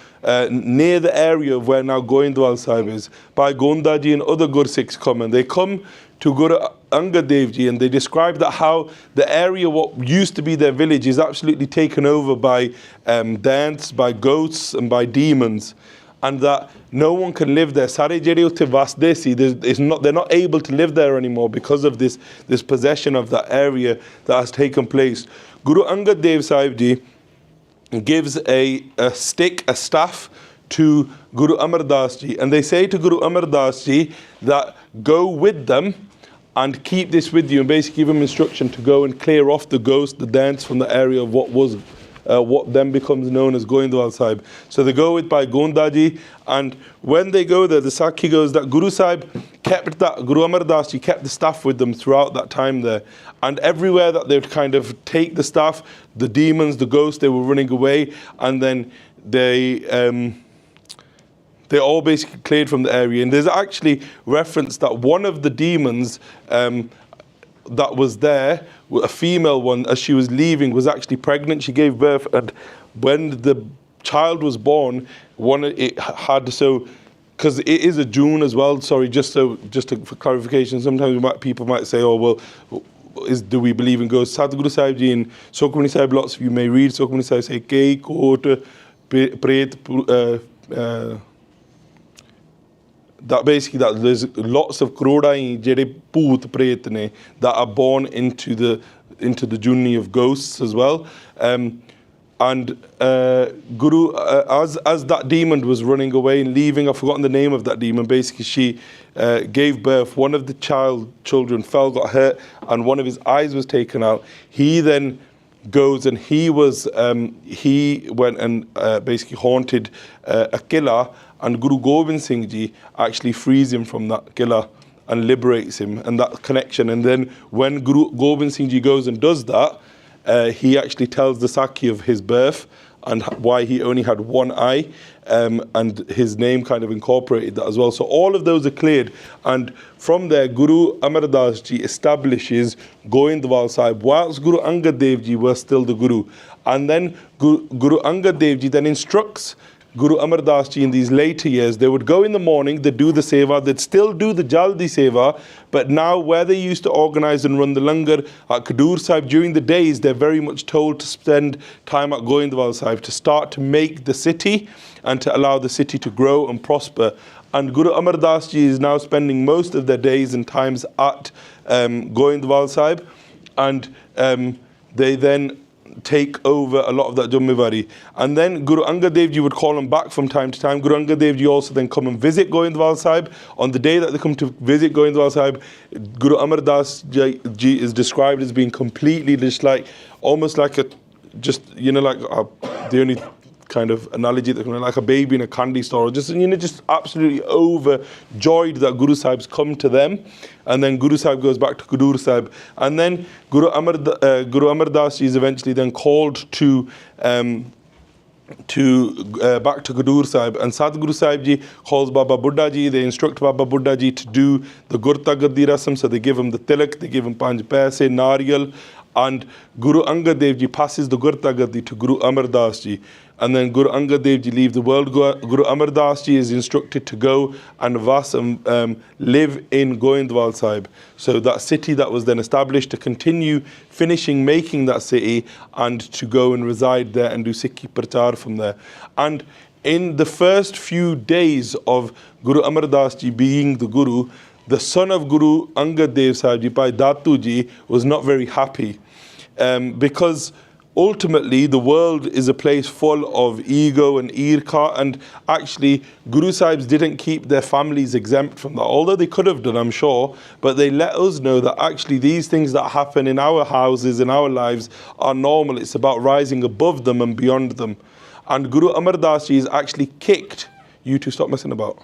near the area of where now Goindwal Sahib is. Bhai Gondaji and other Gursikhs come, and they come to Guru Angad Dev Ji, and they describe that how the area what used to be their village is absolutely taken over by dants, by ghosts and by demons, and that no one can live there. Sare jehde utte vasde si, they're not able to live there anymore because of this possession of that area that has taken place. Guru Angad Dev Sahib Ji gives a stick, a staff, to Guru Amar Das Ji, and they say to Guru Amar Das Ji that go with them and keep this with you, and basically give him instruction to go and clear off the ghost, the dance from the area of what then becomes known as Goindwal Sahib. So they go with Bhai Gondaji, and when they go there, the Sakhi goes that Guru Sahib kept that, Guru Amar Das Ji kept the staff with them throughout that time there. And everywhere that they'd kind of take the staff, the demons, the ghosts, they were running away, and then they all basically cleared from the area. And there's actually reference that one of the demons that was there, a female one, as she was leaving, was actually pregnant. She gave birth, and when the child was born, it had, so, because it is a June as well, sorry, just for clarification, sometimes people might say, oh, well, do we believe in ghosts? Sadhguru Sahib Ji and Sukhmani Sahib, lots of you may read, Sukhmani Sahib say, Kei Kot Pret, that basically that there's lots of krodai jehde poot pret ne that are born into the journey of ghosts as well. And Guru, as that demon was running away and leaving, I've forgotten the name of that demon, basically she gave birth. One of the children fell, got hurt, and one of his eyes was taken out. He then goes and he went and basically haunted a killa, and Guru Gobind Singh Ji actually frees him from that killa and liberates him, and that connection. And then when Guru Gobind Singh Ji goes and does that, he actually tells the Sakhi of his birth and why he only had one eye, and his name kind of incorporated that as well. So all of those are cleared, and from there Guru Amar Das Ji establishes Goindwal Sahib whilst Guru Angad Dev Ji was still the Guru. And then Guru Angad Dev Ji then instructs Guru Amar Das Ji in these later years. They would go in the morning, they'd do the seva, they'd still do the Jaldi seva, but now where they used to organize and run the langar at Khadur Sahib during the days, they're very much told to spend time at Goindwal Sahib to start to make the city and to allow the city to grow and prosper. And Guru Amar Das Ji is now spending most of their days and times at Goindwal Sahib, and they then take over a lot of that Jummivari. And then Guru Angad Dev Ji would call them back from time to time. Guru Angad Dev Ji also then come and visit Goindwal Sahib. On the day that they come to visit Goindwal Sahib, Guru Amar Das Ji is described as being completely just like, almost like the only kind of analogy that like a baby in a candy store, just absolutely overjoyed that Guru Sahib's come to them. And then Guru Sahib goes back to Khadur Sahib, and then Guru Amar Das Ji is eventually then called to back to Khadur Sahib, and Sadhguru Sahib Ji calls Baba Buddha Ji. They instruct Baba Buddha Ji to do the Gurta Gaddi Rasam, so they give him the tilak, they give him Panj Paise, Nariyal, and Guru Angad Dev Ji passes the Gurta Gaddi to Guru Amar Das Ji. And then Guru Angad Dev Ji leave the world. Guru Amar Das Ji is instructed to go and vas and live in Goindwal Sahib. So that city that was then established, to continue making that city, and to go and reside there and do Sikhi Parchar from there. And in the first few days of Guru Amar Das Ji being the Guru, the son of Guru Angad Dev Sahib Ji, Bhai Datu Ji, was not very happy. Because ultimately the world is a place full of ego and irka, and actually Guru Sahibs didn't keep their families exempt from that, although they could have done, I'm sure, but they let us know that actually these things that happen in our houses, in our lives, are normal. It's about rising above them and beyond them. And Guru Amar Das Ji has actually kicked you to stop messing about.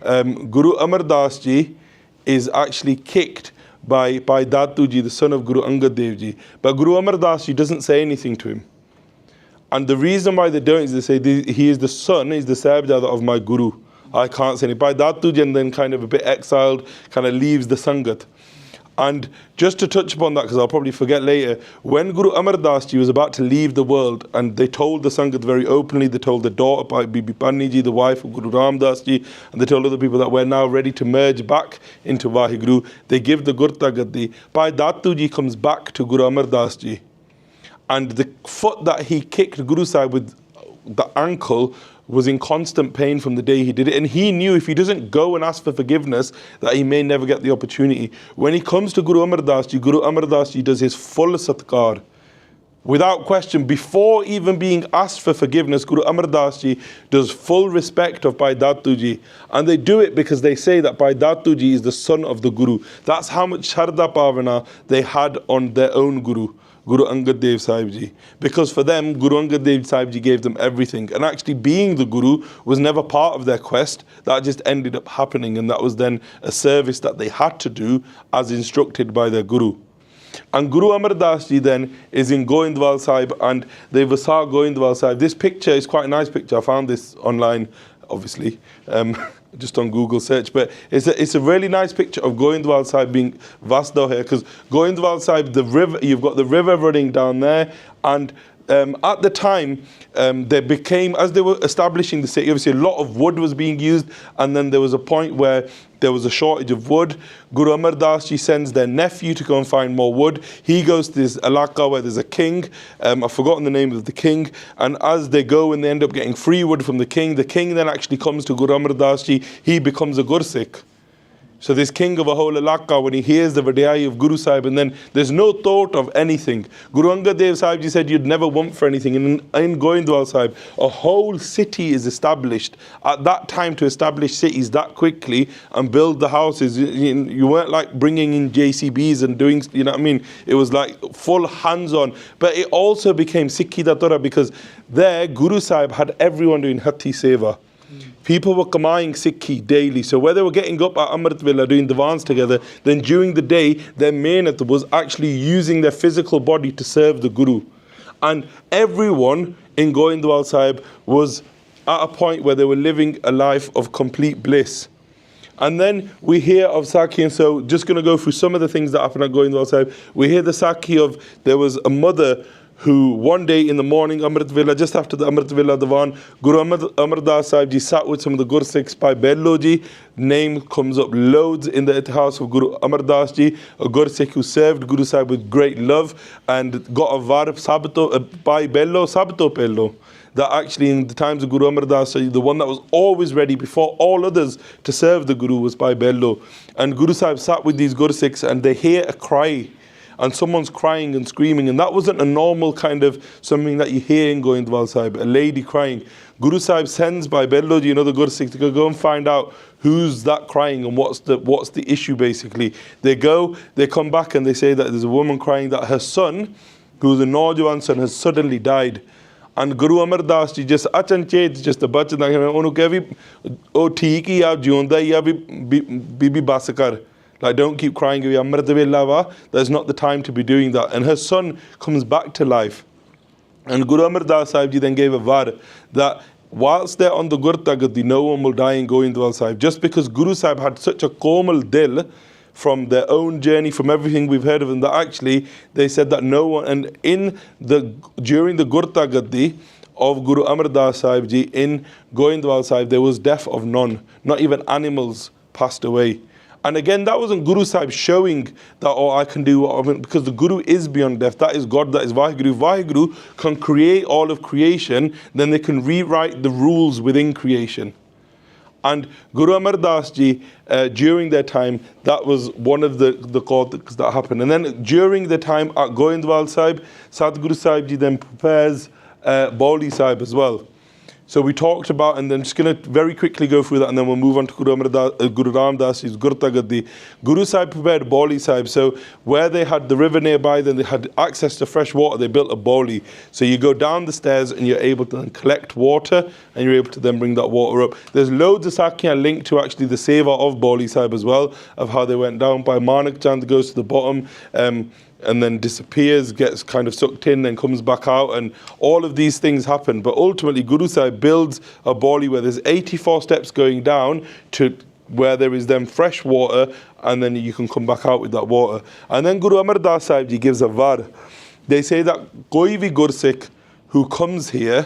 Guru Amar Das Ji is actually kicked by Datu Ji, the son of Guru Angad Dev Ji. But Guru Amar Das Ji doesn't say anything to him. And the reason why they don't is they say he is the son, he's the Sahibzada of my Guru. I can't say anything. Bhai Datu Ji, and then kind of a bit exiled, kind of leaves the Sangat. And just to touch upon that, because I'll probably forget later, when Guru Amar Das Ji was about to leave the world, and they told the Sangat very openly, they told the daughter, Bhai Bibi Panni Ji, the wife of Guru Ramdas Ji, and they told other people that we're now ready to merge back into WhyGuru. They give the Gurta Gaddi. Bhai Datu Ji comes back to Guru Amar Das Ji, and the foot that he kicked Guru Sahib with, the ankle, was in constant pain from the day he did it, and he knew if he doesn't go and ask for forgiveness that he may never get the opportunity. When he comes to Guru Amar Das Ji, Guru Amar Das Ji does his full satkar. Without question, before even being asked for forgiveness, Guru Amar Das Ji does full respect of Bhai Datu Ji. And they do it because they say that Bhai Datu Ji is the son of the Guru. That's how much Sharda Pavana they had on their own Guru, Guru Angad Dev Sahib Ji. Because for them, Guru Angad Dev Sahib Ji gave them everything. And actually being the Guru was never part of their quest. That just ended up happening, and that was then a service that they had to do as instructed by their Guru. And Guru Amar Das Ji then is in Goindwal Sahib, and they Vasar Goindwal Sahib. This picture is quite a nice picture. I found this online, obviously, just on Google search. But it's a really nice picture of Goindwal Sahib being Vasdo here, because Goindwal Sahib, the river, you've got the river running down there, and at the time, they became, as they were establishing the city, obviously a lot of wood was being used, and then there was a point where there was a shortage of wood. Guru Amar Das Ji sends their nephew to go and find more wood. He goes to this alaka where there's a king. I've forgotten the name of the king. And as they go and they end up getting free wood from the king then actually comes to Guru Amar Das Ji. He becomes a Gursikh. So this king of a whole alaka, when he hears the vadai of Guru Sahib, and then there's no thought of anything. Guru Angad Dev Sahib Ji said you'd never want for anything. And in Goindwal Sahib, a whole city is established. At that time, to establish cities that quickly and build the houses, you weren't like bringing in JCBs and doing, you know what I mean? It was like full hands-on. But it also became Sikhi Datura, because there Guru Sahib had everyone doing Hatti Seva. People were kamaying Sikhi daily. So where they were getting up at Amrit Villa doing divans together, then during the day, their mehnat was actually using their physical body to serve the Guru. And everyone in Goindwal Sahib was at a point where they were living a life of complete bliss. And then we hear of Sakhi, and so just going to go through some of the things that happened at Goindwal Sahib. We hear the Sakhi of, there was a mother who one day in the morning, Amrit Villa, just after the Amrit Villa Divan, Guru Amar Das Sahib Ji sat with some of the Gursikhs. Bhai Bello Ji, name comes up loads in the house of Guru Amar Das Ji, a Gursikh who served Guru Sahib with great love and got a var sabto, Bhai Bello sabto pello. That actually in the times of Guru Amar Das Sahib, the one that was always ready before all others to serve the Guru was Bhai Bello. And Guru Sahib sat with these Gursikhs and they hear a cry. And someone's crying and screaming, and that wasn't a normal kind of something that you hear in Goindwal Sahib, a lady crying. Guru Sahib sends Bhai Bello Ji, the Gursikh, to go and find out who's that crying and what's the issue basically. They go, they come back and they say that there's a woman crying that her son, who's a Naujawan son, has suddenly died. And Guru Amar Das Ji just achanchet, just a bachcha da onu kehi oh theek hi aap jiunda hi ya bibi bas kar. Like, don't keep crying, there's not the time to be doing that. And her son comes back to life. And Guru Amar Das Sahib Ji then gave a var that whilst they're on the Gurta Gaddi, no one will die in Goindwal Sahib. Just because Guru Sahib had such a komal dil from their own journey, from everything we've heard of them, that actually they said that no one, and during the Gurta Gaddi of Guru Amar Das Sahib Ji in Goindwal Sahib, there was death of none. Not even animals passed away. And again, that wasn't Guru Sahib showing that, oh, I can do what I want, because the Guru is beyond death. That is God, that is WhyGuru. WhyGuru can create all of creation, then they can rewrite the rules within creation. And Guru Amar Das Ji, during their time, that was one of the causes that happened. And then during the time at Goindwal Sahib, Sadhguru Sahib Ji then prepares Bauli Sahib as well. So we talked about, and then just going to very quickly go through that, and then we'll move on to Guru Ramdas Ji's Gurgaddi. Guru Sahib prepared Bauli Sahib. So where they had the river nearby, then they had access to fresh water, they built a Bauli. So you go down the stairs and you're able to then collect water, and you're able to then bring that water up. There's loads of Sakya linked to actually the seva of Bauli Sahib as well, of how they went down. By Manak Chand goes to the bottom, and then disappears, gets kind of sucked in, then comes back out, and all of these things happen. But ultimately, Guru Sahib builds a Bauli where there's 84 steps going down to where there is then fresh water, and then you can come back out with that water. And then Guru Amar Das Sahib Ji gives a var. They say that koi vi Gursikh who comes here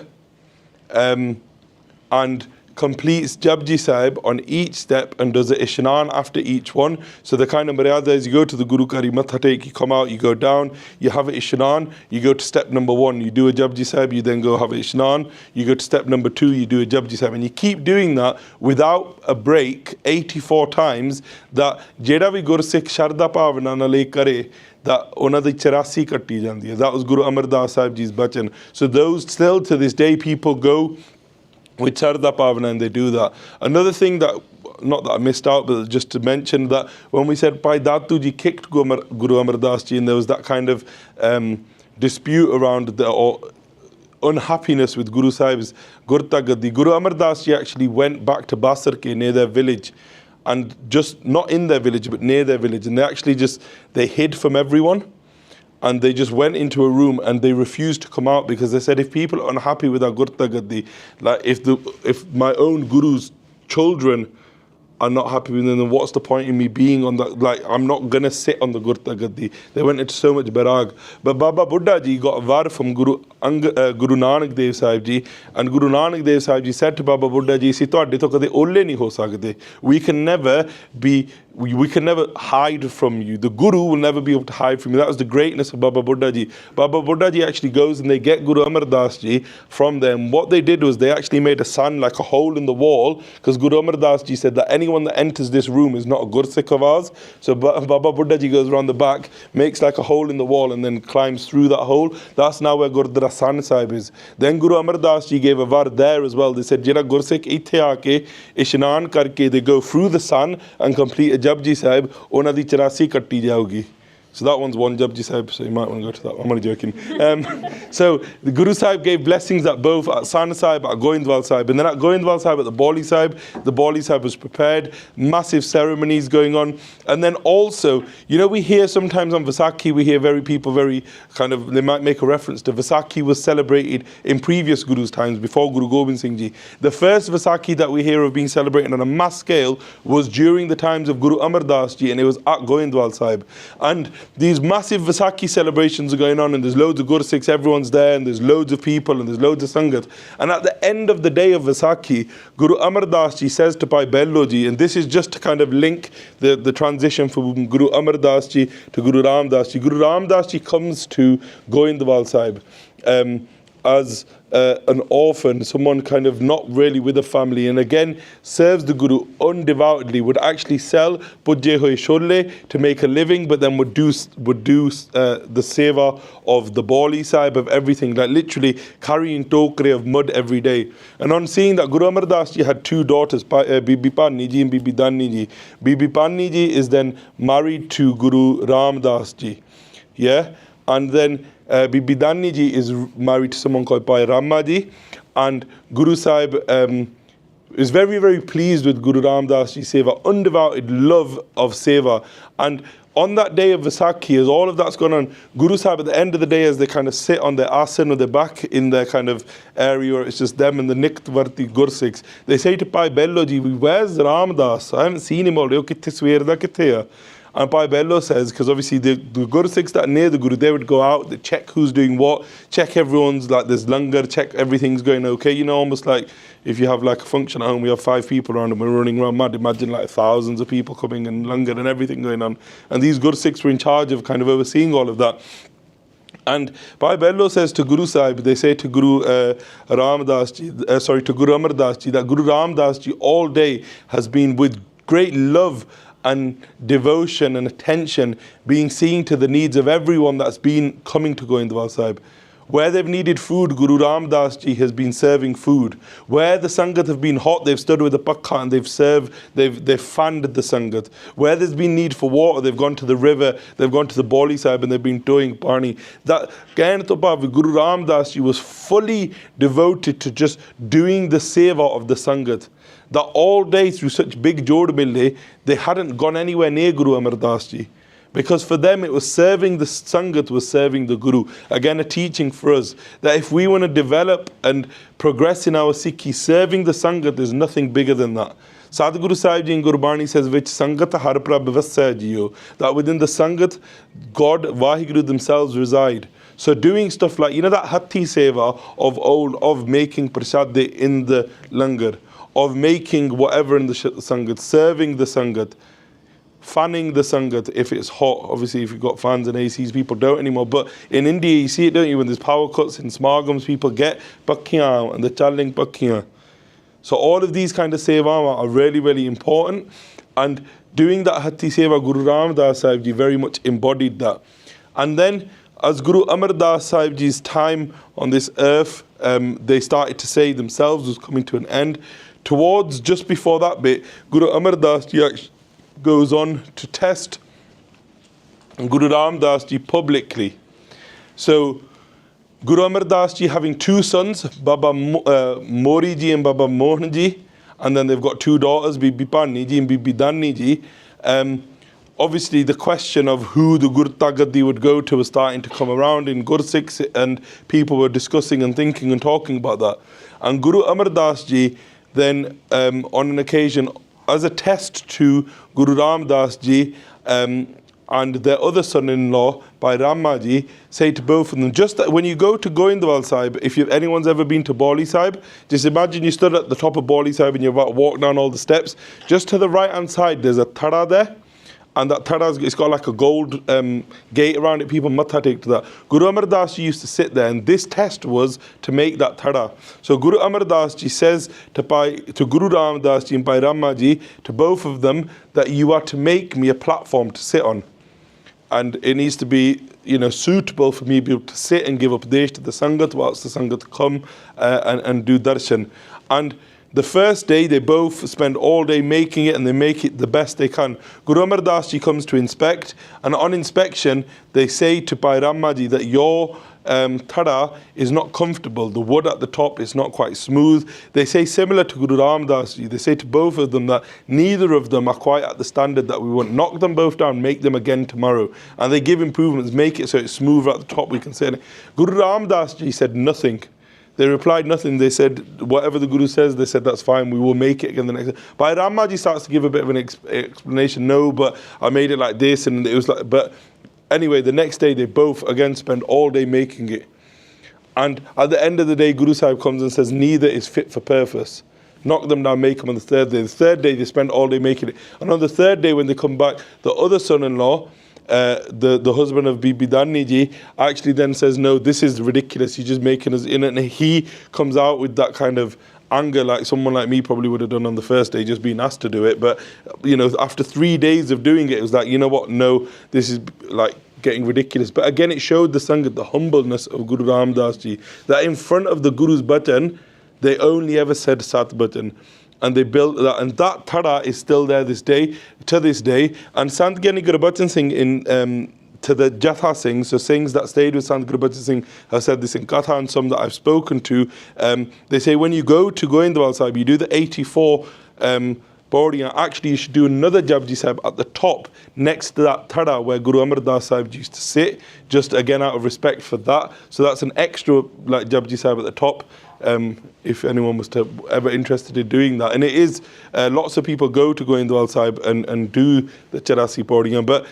and completes Japji Sahib on each step and does a Ishnan after each one. So the kind of maryada is you go to the Guru Kari Matha Tek, you come out, you go down, you have a Ishnan, you go to step number 1, you do a Japji Sahib, you then go have a Ishnan, you go to step number 2, you do a Japji Sahib, and you keep doing that without a break 84 times. That Jeda vi Gursikh Sharda Pavana na le kare, that ਉਹਨਾਂ ਦੀ 84 ਕੱਟੀ ਜਾਂਦੀ ਹੈ. That was Guru Amar Das Sahib Ji's bachan. So those still to this day people go with Sharda Pavana and they do that. Another thing that, not that I missed out, but just to mention that when we said Bhai Datu Ji kicked Guru Amar Das Ji, and there was that kind of dispute around the unhappiness with Guru Sahib's Gurgaddi, Guru Amar Das Ji actually went back to Basarke near their village, and just not in their village but near their village, and they actually they hid from everyone. And they just went into a room and they refused to come out, because they said, if people are unhappy with our Gurgaddi, like if my own Guru's children are not happy with them, then what's the point in me being on that? Like, I'm not going to sit on the Gurgaddi. They went into so much barag. But Baba Buddha Ji got a var from Guru Nanak Dev Sahib Ji, and Guru Nanak Dev Sahib Ji said to Baba Buddha Ji, "Si tuade to kade olle nahi ho sakde. We can never hide from you. The Guru will never be able to hide from you." That was the greatness of Baba Buddha Ji. Baba Buddha Ji actually goes and they get Guru Amar Das Ji from them. What they did was they actually made a sign, like a hole in the wall, because Guru Amar Das Ji said that anyone that enters this room is not a Gursikh of ours. So Baba Buddha Ji goes around the back, makes like a hole in the wall, and then climbs through that hole. That's now where Gurdwara San Sahib is. Then Guru Amar Das Ji gave a var there as well. They said, Jira Gursikh ithe aake ishnan karke, they go through the sun and complete a Japji Sahib, ona di 84 katti jaogi. So that one's one Japji Sahib, so you might want to go to that. I'm only joking. So the Guru Sahib gave blessings at both, at San Sahib, at Goindwal Sahib. And then at Goindwal Sahib, at the Bauli Sahib was prepared. Massive ceremonies going on. And then also, you know, we hear sometimes on Vaisakhi, we hear people very kind of, they might make a reference to Vaisakhi was celebrated in previous Gurus' times, before Guru Gobind Singh Ji. The first Vaisakhi that we hear of being celebrated on a mass scale was during the times of Guru Amar Das Ji, and it was at Goindwal Sahib. And these massive Vaisakhi celebrations are going on, and there's loads of Gursikhs, everyone's there, and there's loads of people, and there's loads of Sangat. And at the end of the day of Vaisakhi, Guru Amar Das Ji says to Bhai Bello Ji, and this is just to kind of link the transition from Guru Amar Das Ji to Guru Ramdas Ji. Guru Ramdas Ji comes to Goindwal Sahib as an orphan, someone kind of not really with a family, and again serves the Guru undevoutedly, would actually sell pujje hoye sholle to make a living, but then would do the seva of the Bauli Sahib, of everything, like literally carrying tokre of mud every day. And on seeing that, Guru Amar Das Ji had two daughters, Bibi Panni Ji and Bibi Danni Ji. Bibi Panni Ji is then married to Guru Ramdas Ji, yeah, and then Bibi Danni Ji is married to someone called Bhai Ramma Ji, and Guru Sahib is very, very pleased with Guru Ramdas Ji's seva, undivided love of seva. And on that day of Vaisakhi, as all of that's going on, Guru Sahib at the end of the day, as they kind of sit on their asan or their back in their kind of area, or it's just them and the Niktvarti Gursikhs, they say to Bhai Bello Ji, "Where's Ramdas? I haven't seen him all day. Kitte swer da kitte hai?" And Bhai Bello says, because obviously the Guru Sikhs that are near the Guru, they would go out, they check who's doing what, check everyone's, like there's langar, check everything's going okay, you know, almost like if you have like a function at home, we have 5 people around and we're running around mad, imagine like thousands of people coming and langar and everything going on. And these Guru Sikhs were in charge of kind of overseeing all of that. And Bhai Bello says to Guru Sahib, they say to Guru Ramdas ji, to Guru Amar Das ji, that Guru Ramdas ji all day has been with great love and devotion and attention being seen to the needs of everyone that's been coming to Goindwal Sahib. Where they've needed food, Guru Ramdas ji has been serving food. Where the Sangat have been hot, they've stood with the pakha and they've served, they've fanned the Sangat. Where there's been need for water, they've gone to the river, they've gone to the Boli Sahib and they've been doing Pani. That Guru Ramdas ji was fully devoted to just doing the seva of the Sangat. That all day through such big Jod Mille, they hadn't gone anywhere near Guru Amar Das ji. Because for them it was serving the Sangat, was serving the Guru. Again, a teaching for us that if we want to develop and progress in our Sikhi, serving the Sangat, there's nothing bigger than that. Sadhguru Sahib ji in Gurbani says, which Sangat har prabh vasya jiyo, that within the Sangat, God, WhyGuru themselves reside. So doing stuff like, you know, that Hatti Seva of old, of making prasad in the langar, of making whatever in the Sangat, serving the Sangat, fanning the Sangat if it's hot. Obviously, if you've got fans and ACs, people don't anymore. But in India, you see it, don't you? When there's power cuts in smargams, people get pakkiyan and they're challing pakkiyan. So all of these kind of sevas are really, really important. And doing that Hatti Seva, Guru Ramdas Sahib ji very much embodied that. And then, as Guru Amar Das Sahib ji's time on this earth, they started to say themselves was coming to an end. Towards just before that bit, Guru Amar Das ji actually goes on to test Guru Ramdas ji publicly. So Guru Amar Das ji having 2 sons, Baba Mori ji and Baba Mohan ji, and then they've got 2 daughters, Bibi Pani ji and Bibi Dani ji. Obviously the question of who the Gurgaddi would go to was starting to come around in Gursikhs, and people were discussing and thinking and talking about that. And Guru Amar Das ji then on an occasion, as a test to Guru Ramdas ji and their other son-in-law, Bhai Ramma ji, say to both of them, just that when you go to Goindwal Sahib, if anyone's ever been to Boli Sahib, just imagine you stood at the top of Boli Sahib and you're about to walk down all the steps. Just to the right-hand side, there's a thara there. And that thara, it's got like a gold gate around it. People matha take to that. Guru Amar Das ji used to sit there, and this test was to make that thara. So Guru Amar Das ji says to Guru Ramdas ji and Bhai Ramma ji, to both of them, that you are to make me a platform to sit on. And it needs to be, you know, suitable for me to be able to sit and give upadesh to the Sangat whilst the Sangat come and do darshan. And the first day, they both spend all day making it, and they make it the best they can. Guru Amar Das ji comes to inspect, and on inspection, they say to Bhai Ramma ji that your thara is not comfortable. The wood at the top is not quite smooth. They say similar to Guru Ramdas ji. They say to both of them that neither of them are quite at the standard that we want. Knock them both down, make them again tomorrow. And they give improvements, make it so it's smoother at the top, we can say it. Guru Ramdas ji said nothing. They replied nothing. They said, whatever the Guru says, they said, that's fine, we will make it again the next day. Bhai Ramma ji starts to give a bit of an explanation. No, but I made it like this, and it was like, but anyway, the next day they both again spend all day making it. And at the end of the day, Guru Sahib comes and says, neither is fit for purpose. Knock them down, make them on the 3rd day. The 3rd day, they spend all day making it. And on the 3rd day, when they come back, the other son-in-law, the husband of Bibi Dani ji, actually then says, no, this is ridiculous, you're just making us in it. And he comes out with that kind of anger like someone like me probably would have done on the first day, just being asked to do it. But, you know, after 3 days of doing it, it was like, you know what, no, this is like getting ridiculous. But again, it showed the Sangat, the humbleness of Guru Ramdas ji, that in front of the Guru's button, they only ever said Sat button. And they built that, and that thara is still there to this day. And Sant Gyani Gurbachan Singh to the Jatha Singh, so Singhs that stayed with Sant Gurbachan Singh have said this in Katha, and some that I've spoken to, they say when you go to Goindwal Sahib, you do the 84 Baudi, and actually you should do another Japji Sahib at the top, next to that thara where Guru Amar Das Sahib used to sit, just again out of respect for that. So that's an extra like Japji Sahib at the top. if anyone was ever interested in doing that. And it is, lots of people go to Goindwal Sahib and do the Charasi Paudiyaan, but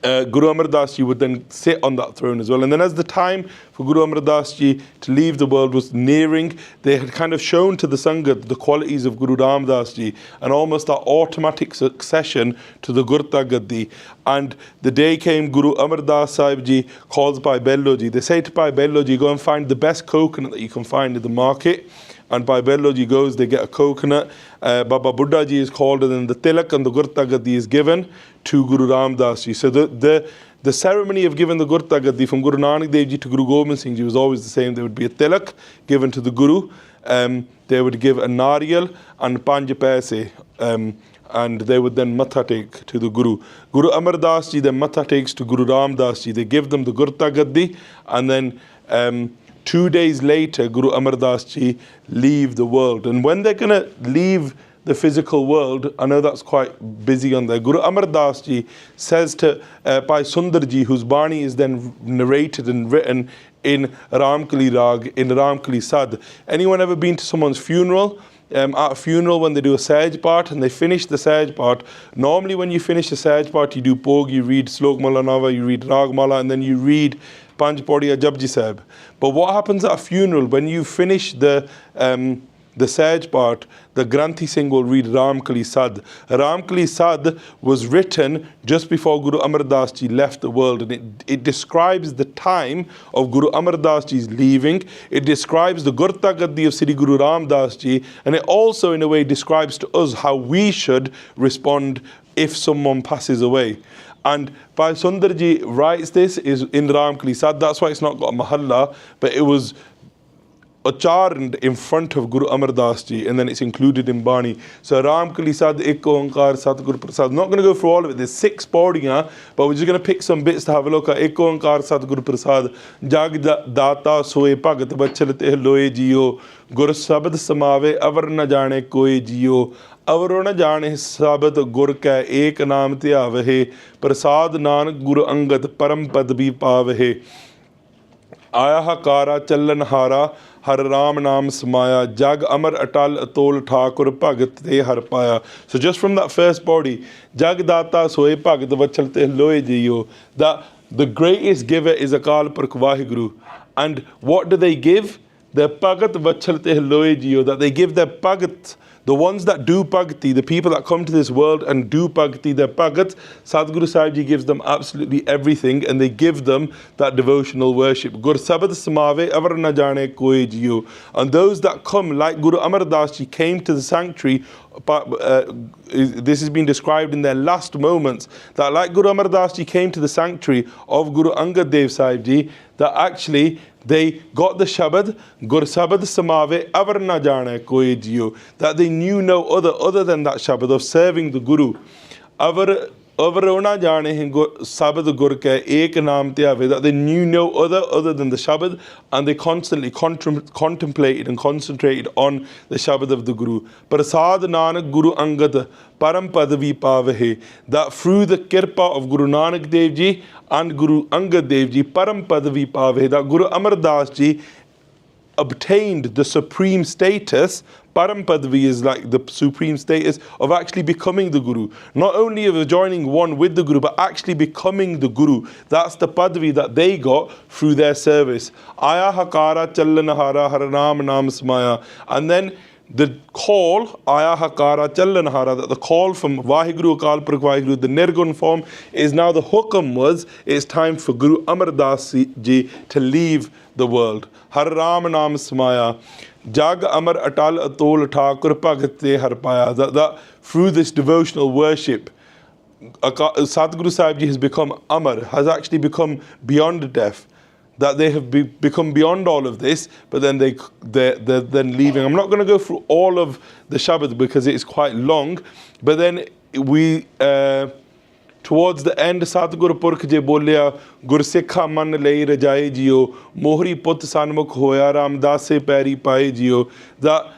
Guru Amar Das Ji would then sit on that throne as well. And then as the time for Guru Amar Das Ji to leave the world was nearing, they had kind of shown to the Sangat the qualities of Guru Ram Das Ji and almost that automatic succession to the Gurta Gaddi. And the day came, Guru Amar Das Sahib Ji calls Bhai Bello Ji. They say to Bhai Bello Ji, go and find the best coconut that you can find in the market. And Bhai Bello Ji goes, they get a coconut. Baba Buddha Ji is called, and then the tilak and the Gurta Gaddi is given to Guru Ramdas Ji. So the ceremony of giving the Gurta Gaddi from Guru Nanak Dev Ji to Guru Gobind Singh Ji was always the same. There would be a tilak given to the Guru. They would give a nariyal and panj paise. And they would then matha take to the Guru. Guru Amar Das Ji then matha takes to Guru Ramdas Ji. They give them the Gurta Gaddi, and then 2 days later, Guru Amar Das Ji leave the world. And when they're going to leave the physical world, I know that's quite busy on there, Guru Amar Das Ji says to Bhai Sundar Ji, whose Bani is then narrated and written in Ramkali Rag, in Ramkali Sad. Anyone ever been to someone's funeral? At a funeral, when they do a Sahaj part and they finish the Sahaj part, normally when you finish the Sahaj part, you do Pog, you read Slok Mala Nava, you read Rag Mala, and then you read Panj Paudiya Japji Sahib. But what happens at a funeral, when you finish the Sahaj part, the Granthi Singh will read Ramkali Sad. Ramkali Sad was written just before Guru Amar Das Ji left the world, and it describes the time of Guru Amar Das Ji's leaving. It describes the Gurta Gaddi of Sri Guru Ram Das Ji, and it also in a way describes to us how we should respond if someone passes away. And Bhai Sundar Ji writes this is in Ramkali Sad. That's why it's not got a mahalla, but it was acharned in front of Guru Amar Das Ji, and then it's included in Bani. So Ramkali Sad, Ek Onkar, Satguru Prasad. Not going to go through all of it. There's 6 paudiyaan, but we're just going to pick some bits to have a look at. Ek Onkar, Satguru Prasad. Jag Data Soe Bhagat Bachalate Loe Jio. Gur Sabad Samave Avar Na Jane Koe Jio. अवरो न जाने साबत गुर कै एक नाम त्यावहे प्रसाद नानक गुरु अंगद परम पद भी पावहे आया हकारा चलन हारा हर राम नाम समाया जग अमर अटल अतोल ठाकुर भगत ते हर पाया. So just from that first body, जग दाता सोए भगत वचल ते लोए जियो, that the greatest giver is Akal Purkh WhyGuru. And what do they give? The Bhagat Vachal te loe jiyo, that they give their Bhagat. The ones that do bhakti, the people that come to this world and do bhakti, their bhagat, Sadhguru Sahib Ji gives them absolutely everything, and they give them that devotional worship. Gur sabad samave avar na jane koi jiyo. And those that come, like Guru Amar Das Ji came to the sanctuary, this has been described in their last moments, that like Guru Amar Das Ji came to the sanctuary of Guru Angad Dev Sahib Ji, that actually they got the Shabad, Gur Sabad Samave Avar Na Jane Koi Jiyo, that they knew no other than that Shabad of serving the Guru. Avar Ona Jane Sabad Gur Ke Ek Naam Tyave, that they knew no other than the Shabad, and they constantly contemplated and concentrated on the Shabad of the Guru. Prasad Nanak Guru Angad Param Padavi Pavahe, that through the Kirpa of Guru Nanak Dev Ji and Guru Angad Dev Ji, Param Padavi Pavahe, that Guru Amar Das Ji obtained the supreme status. Param Padvi is like the supreme status of actually becoming the Guru. Not only of joining one with the Guru, but actually becoming the Guru. That's the Padvi that they got through their service. Aya Hakara Challanahara Haranam Nam Smaya. And then the call, Aya Hakara Challanahara, that the call from WhyGuru, Akal Purkh WhyGuru, the Nirgun form, is now the hukam was, it's time for Guru Amar Das Ji to leave the world. Har Ram Nam Smaya. Jag Amar Atal Atol Thakur Bhagat te har paya. That through this devotional worship, Sadhguru Sahib Ji has become Amar, has actually become beyond death. That they have become beyond all of this, but then they're then leaving. I'm not going to go through all of the Shabad because it is quite long, but then we towards the end, Satguru Purkh je bolya, Gur Sikha man lei rajaye jiyo, Mohri put sanmukh hoya, Ramdas se peri paye jiyo. That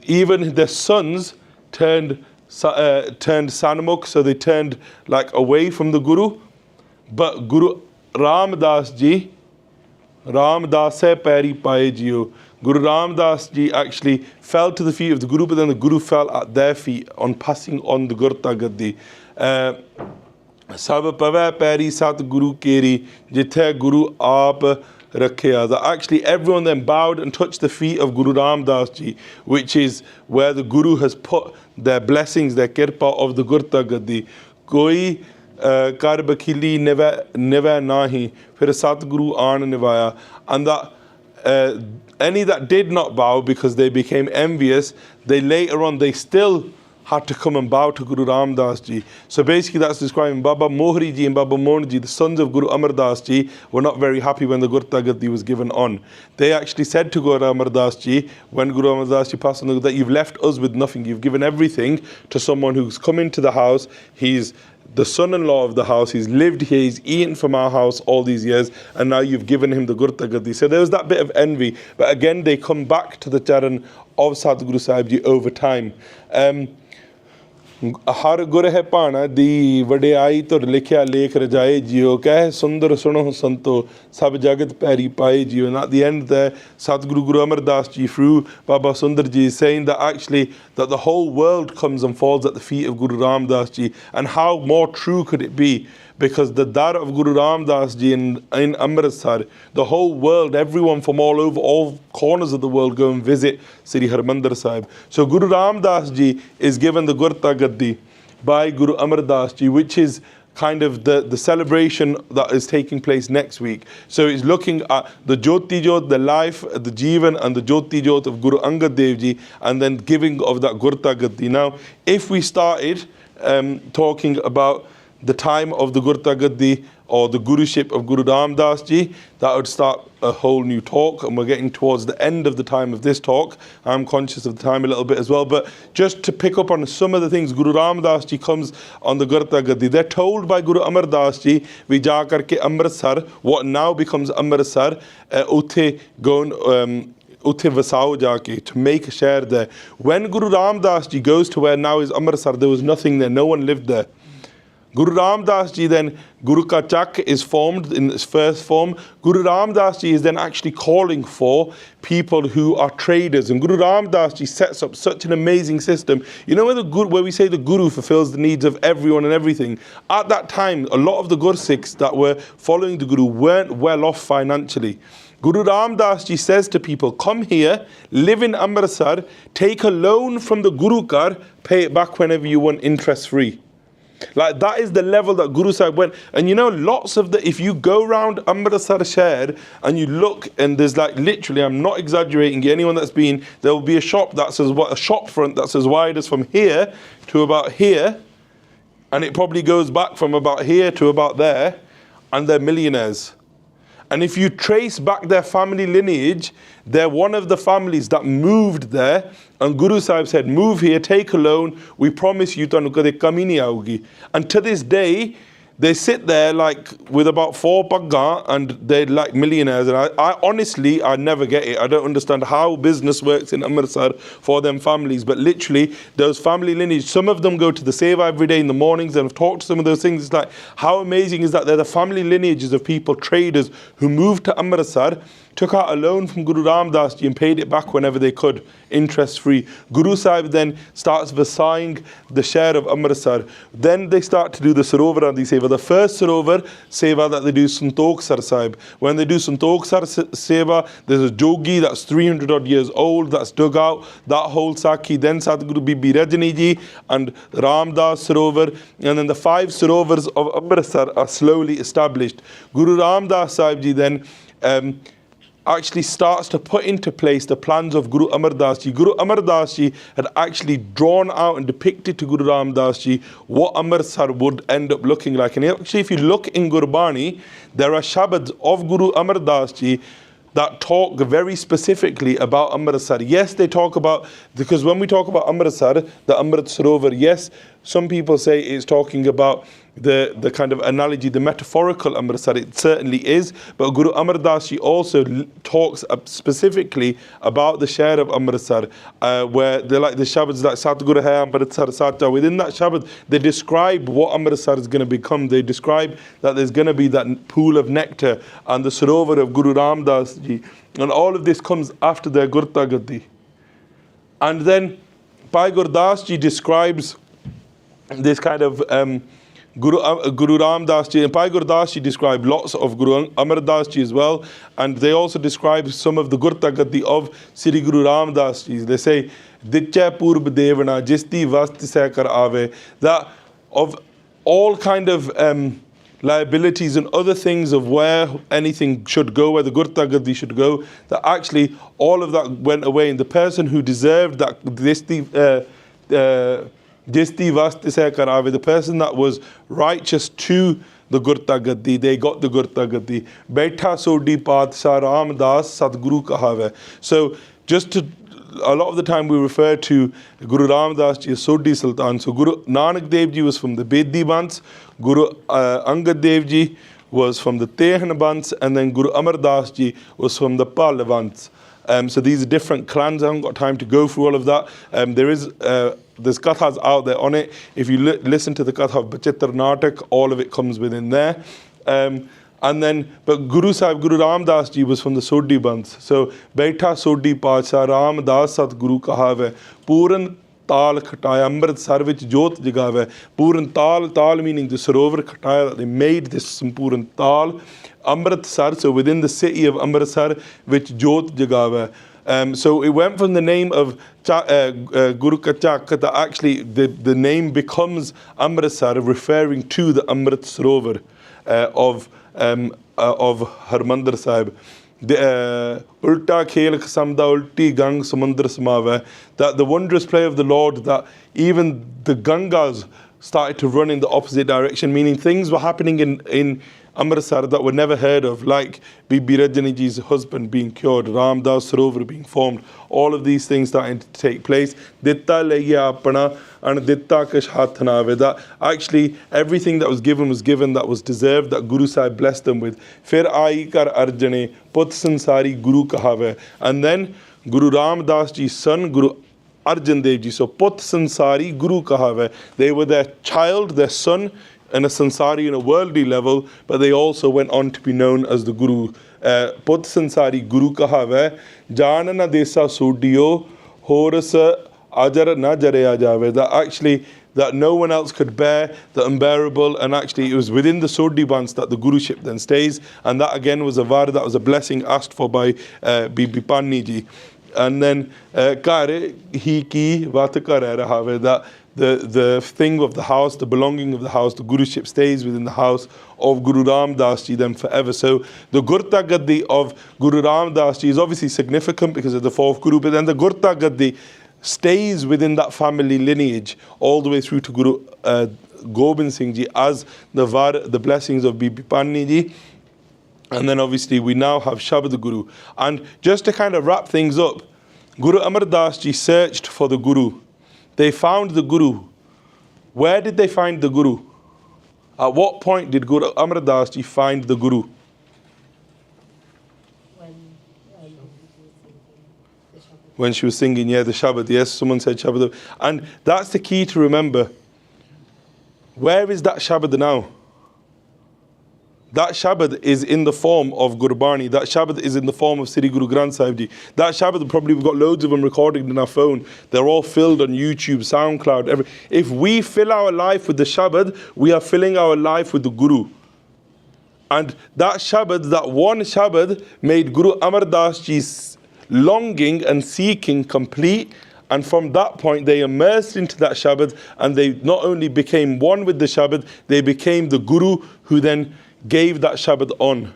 even their sons turned sanmukh, so they turned like away from the Guru. But Guru Ramdas Ji Ramdas peri paye jiyo. Guru Ramdas ji actually fell to the feet of the Guru, but then the Guru fell at their feet on passing on the Gurgaddi. Sab pave peri sat Guru keri, jithe Guru aap rakhiya. That actually everyone then bowed and touched the feet of Guru Ramdas ji, which is where the Guru has put their blessings, their kirpa of the Gurgaddi. Koi kar bakhili neva nahi, fir Satguru aan nivaya. And that any that did not bow because they became envious, they later on, they still had to come and bow to Guru Ramdas ji. So basically that's describing Baba Mohri ji and Baba Mohan ji, the sons of Guru Amardas ji, were not very happy when the Gurgaddi was given on. They actually said to Guru Amardas ji, when Guru Amardas ji passed on, that you've left us with nothing, you've given everything to someone who's come into the house, he's the son-in-law of the house, he's lived here, he's eaten from our house all these years, and now you've given him the Gurgaddi. So there was that bit of envy, but again they come back to the charan of Satguru Sahib ji over time. हर गुर है पाना दी वड्याई तो लिखिया लेख रजाए जियो कह सुंदर सुनो संतो सब जगत पैरी पाए जियो. And at the end there, Satguru Guru Amardas ji through Baba Sundar ji is saying that actually that the whole world comes and falls at the feet of Guru Ramdas ji. And how more true could it be? Because the dar of Guru Ramdas ji in Amritsar, the whole world, everyone from all over, all corners of the world go and visit Sri Harmandir Sahib. So Guru Ramdas ji is given the Gurgaddi by Guru Amardas ji, which is kind of the celebration that is taking place next week. So it's looking at the Jyoti Jyot, the life, the Jivan and the Jyoti Jyot of Guru Angad Dev ji, and then giving of that Gurgaddi. Now, if we started talking about the time of the Gurgaddi or the Guruship of Guru Ramdas ji, that would start a whole new talk, and we're getting towards the end of the time of this talk. I'm conscious of the time a little bit as well, but just to pick up on some of the things, Guru Ramdas ji comes on the Gurgaddi. They're told by Guru Amardas ji, vi ja karke Amritsar, what now becomes Amritsar, utthe go utthe vasao jaake, to make a share there. When Guru Ramdas ji goes to where now is Amritsar, there was nothing there, no one lived there. Guru Ramdas ji then, Guru Ka Chak is formed in its first form. Guru Ramdas ji is then actually calling for people who are traders. And Guru Ramdas ji sets up such an amazing system. You know where we say the Guru fulfills the needs of everyone and everything? At that time, a lot of the Gursikhs that were following the Guru weren't well off financially. Guru Ramdas ji says to people, come here, live in Amritsar, take a loan from the Guru Kar, pay it back whenever you want, interest free. Like that is the level that Guru Sahib went. And you know, lots of if you go around Amritsar Shahr and you look, and there's like literally, I'm not exaggerating, anyone that's been, there will be a shop that says, a shop front that says wide as from here to about here, and it probably goes back from about here to about there, and they're millionaires. And if you trace back their family lineage, they're one of the families that moved there. And Guru Sahib said, move here, take a loan, we promise you, tanu kade kami nahi aaugi. And to this day, they sit there like with about 4 pagga and they're like millionaires. And I honestly, I never get it. I don't understand how business works in Amritsar for them families. But literally, those family lineage, some of them go to the seva every day in the mornings, and I've talked to some of those things. It's like, how amazing is that? They're the family lineages of people, traders, who moved to Amritsar, took out a loan from Guru Ramdas ji and paid it back whenever they could, interest free. Guru Sahib then starts vasaying the share of Amritsar. Then they start to do the Sarovar Adi Seva. The first Sarovar Seva that they do is Santokh Sar Sahib. When they do Santokh Sar Seva, there's a Jogi that's 300 odd years old, that's dug out, that whole Sakhi. Then Sadguru Bibi Rajani ji and Ramdas Sarovar. And then the 5 Sarovars of Amritsar are slowly established. Guru Ramdas Sahib ji then actually starts to put into place the plans of Guru Amardas ji. Guru Amardas ji had actually drawn out and depicted to Guru Ramdas ji what Amritsar would end up looking like. And actually, if you look in Gurbani, there are shabads of Guru Amardas ji that talk very specifically about Amritsar. Yes, they talk about, because when we talk about Amritsar, the Amrit Sarovar, yes, Some people say it's talking about the kind of analogy, the metaphorical Amritsar. It certainly is, but Guru Amar Das Ji also talks specifically about the share of Amritsar, where they're like the Shabads like Satguru Hai Amritsar Satya. Within that Shabad, they describe what Amritsar is going to become. They describe that there's going to be that pool of nectar and the Sarovar of Guru Ramdas Ji, and all of this comes after their Gurgaddi. And then Bhai Gurdas Ji describes this kind of Guru Ramdas Ji, and Bhai Gurdas Ji describe lots of Guru Amar Das Ji as well, and they also describe some of the Gurgaddi of Sri Guru Ramdas Ji. They say, Ditya Purb Devana, Jisti Vasti Sekar Ave, that of all kind of liabilities and other things of where anything should go, where the Gurgaddi should go, that actually all of that went away, and the person who deserved that Jisti Vasti Sekar Ave, the person that was righteous to the Gurgaddi, they got the Gurgaddi. Baitha Sodi Parchar Ramdas Sadguru Kahave. So just to, a lot of the time we refer to Guru Ramdas Ji as Sodi Sultan. So Guru Nanak Dev Ji was from the Bedi Bants, Guru Angad Dev Ji was from the Tehana Bants, and then Guru Amar Das Ji was from the Pal Bants. So these are different clans. I haven't got time to go through all of that. There's kathas out there on it. If you listen to the katha of Bachittar Natak, all of it comes within there. And then, but Guru Sahib, Guru Ramdas Ji was from the Sodi Bants. So, Baitha Sodi Pacha Ramdas Sat Guru Kahave, Puran Tal Khataya, Amrit Sarvich Jot Jagave, Puran Tal meaning the Sarovar Khataya, that they made this Puran Tal, Amrit Sar, so within the city of Amritsar, which Jot Jagave. So it went from the name of Guru Kachak that actually the name becomes Amritsar, referring to the Amrit Sarovar of Harmandir Sahib. Ulta Khel Samda Ulti Gang Samundra Samave, that the wondrous play of the Lord, that even the Gangas started to run in the opposite direction, meaning things were happening in Amritsar that were never heard of, like Bibi Rajani Ji's husband being cured, Ramdas Sarovar being formed, all of these things starting to take place. Ditta Leya Apana and Ditta Kash Hathanave, that actually everything that was given, that was deserved, that Guru Sahib blessed them with. Fir Ai Kar Arjane, Put Sansari Guru Kahave. And then Guru Ramdas Ji's son, Guru Arjan Dev Ji, so Put Sansari Guru Kahave. They were their child, their son, and a Sansari in a worldly level, but they also went on to be known as the Guru. Put Sansari Guru Kahave, Janana Desa Sudio, Horasa Ajar Na Jareya Jave, that actually that no one else could bear the unbearable, and actually it was within the Sodi Bants that the Guruship then stays, and that again was a var, that was a blessing asked for by Bibi Panni Ji. And then Kare Hi Ki Vatakare Rahave, that the thing of the house, the belonging of the house, the Guruship stays within the house of Guru Ramdas Ji then forever. So the Gurgaddi of Guru Ramdas Ji is obviously significant because of the fourth Guru, but then the Gurgaddi stays within that family lineage all the way through to Guru Gobind Singh Ji as the blessings of Bibi Panni Ji. And then obviously we now have Shabad Guru. And just to kind of wrap things up, Guru Amar Das Ji searched for the Guru. They found the Guru. Where did they find the Guru? At what point did Guru Amar Das Ji find the Guru? When she was singing, the Shabad. Yes, someone said Shabad. And that's the key to remember. Where is that Shabad now? That Shabad is in the form of Gurbani. That Shabad is in the form of Sri Guru Granth Sahib Ji. That Shabad, probably we've got loads of them recorded in our phone. They're all filled on YouTube, SoundCloud. If we fill our life with the Shabad, we are filling our life with the Guru. And that Shabad, that one Shabad, made Guru Amar Das Ji's longing and seeking complete. And from that point, they immersed into that Shabad, and they not only became one with the Shabad, they became the Guru who then gave that Shabad on.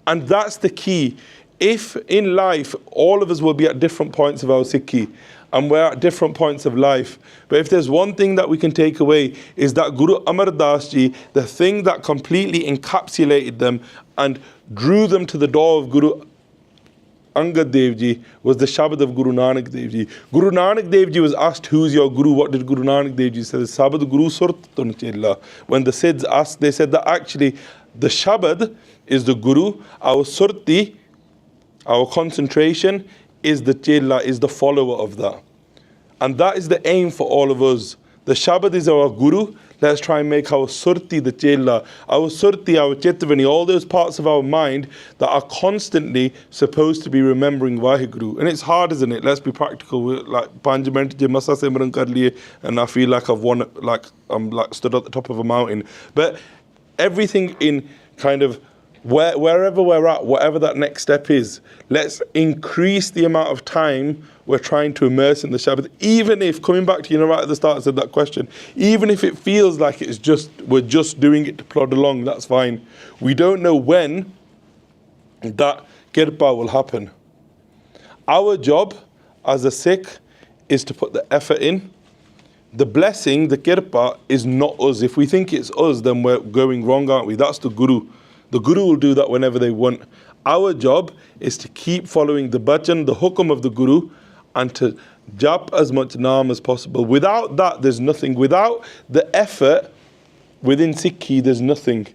And that's the key. If in life, all of us will be at different points of our Sikhi, and we're at different points of life, but if there's one thing that we can take away, is that Guru Amar Das Ji, the thing that completely encapsulated them and drew them to the door of Guru Angad Dev Ji was the Shabad of Guru Nanak Dev Ji. Guru Nanak Dev Ji was asked, who's your Guru? What did Guru Nanak Dev Ji say? Sabad Guru Surt Tun Chilla. When the Siddhs asked, they said that actually the Shabad is the Guru, our Surti, our concentration, is the Chilla, is the follower of that. And that is the aim for all of us. The Shabad is our Guru. Let's try and make our Surti the Chela, our Surti, our Chittavani, all those parts of our mind that are constantly supposed to be remembering WhyGuru. And it's hard, isn't it? Let's be practical. We're like 5 minutes, masa simran kar liye, and I feel like I've won, like I'm like stood at the top of a mountain. But everything in kind of wherever we're at, whatever that next step is, let's increase the amount of time we're trying to immerse in the Shabad. Even if, coming back to, right at the start I said that question, even if it feels like it's just, we're just doing it to plod along, that's fine. We don't know when that kirpa will happen. Our job as a Sikh is to put the effort in. The blessing, the kirpa, is not us. If we think it's us, then we're going wrong, aren't we? That's the Guru. The Guru will do that whenever they want. Our job is to keep following the bhajan, the hukum of the Guru, and to jap as much naam as possible. Without that, there's nothing. Without the effort within Sikhi, there's nothing.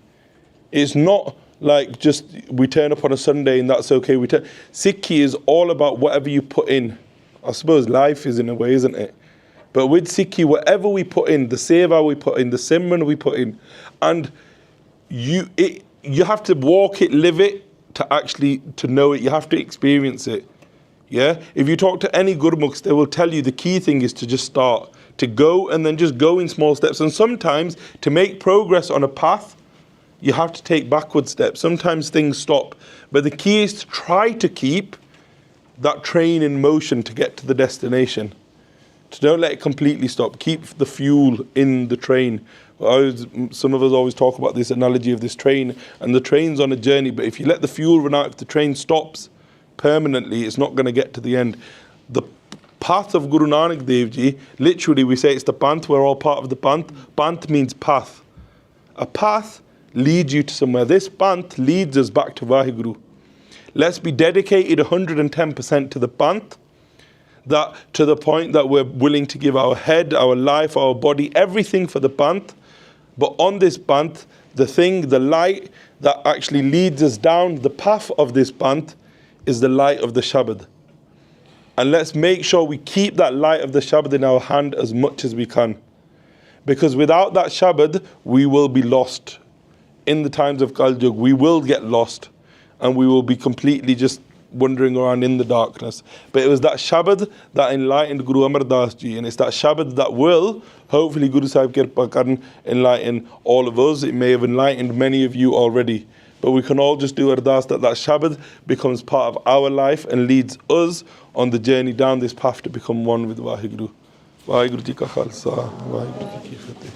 It's not like just we turn up on a Sunday and that's okay. Sikhi is all about whatever you put in. I suppose life is in a way, isn't it? But with Sikhi, whatever we put in, the seva we put in, the simran we put in, and you have to walk it, live it, to know it. You have to experience it. Yeah? If you talk to any Gurmukhs, they will tell you the key thing is to just start, to go and then just go in small steps. And sometimes to make progress on a path, you have to take backward steps. Sometimes things stop. But the key is to try to keep that train in motion to get to the destination. So don't let it completely stop. Keep the fuel in the train. Some of us always talk about this analogy of this train, and the train's on a journey, but if you let the fuel run out, if the train stops permanently, it's not going to get to the end. The path of Guru Nanak Dev Ji, literally we say it's the panth, we're all part of the panth. Panth means path. A path leads you to somewhere. This panth leads us back to WhyGuru. Let's be dedicated 110% to the panth, that to the point that we're willing to give our head, our life, our body, everything for the panth. But on this panth, the light that actually leads us down the path of this panth is the light of the Shabad. And let's make sure we keep that light of the Shabad in our hand as much as we can. Because without that Shabad, we will be lost. In the times of Kal Yug, we will get lost. And we will be completely just wandering around in the darkness. But it was that Shabad that enlightened Guru Amar Das Ji, and it's that Shabad that will, hopefully Guru Sahib Kirpa Karan, enlighten all of us. It may have enlightened many of you already, but we can all just do ardas that Shabad becomes part of our life and leads us on the journey down this path to become one with WhyGuru. WhyGuru Ji Ka Khalsa, WhyGuru Ji Ki Fateh.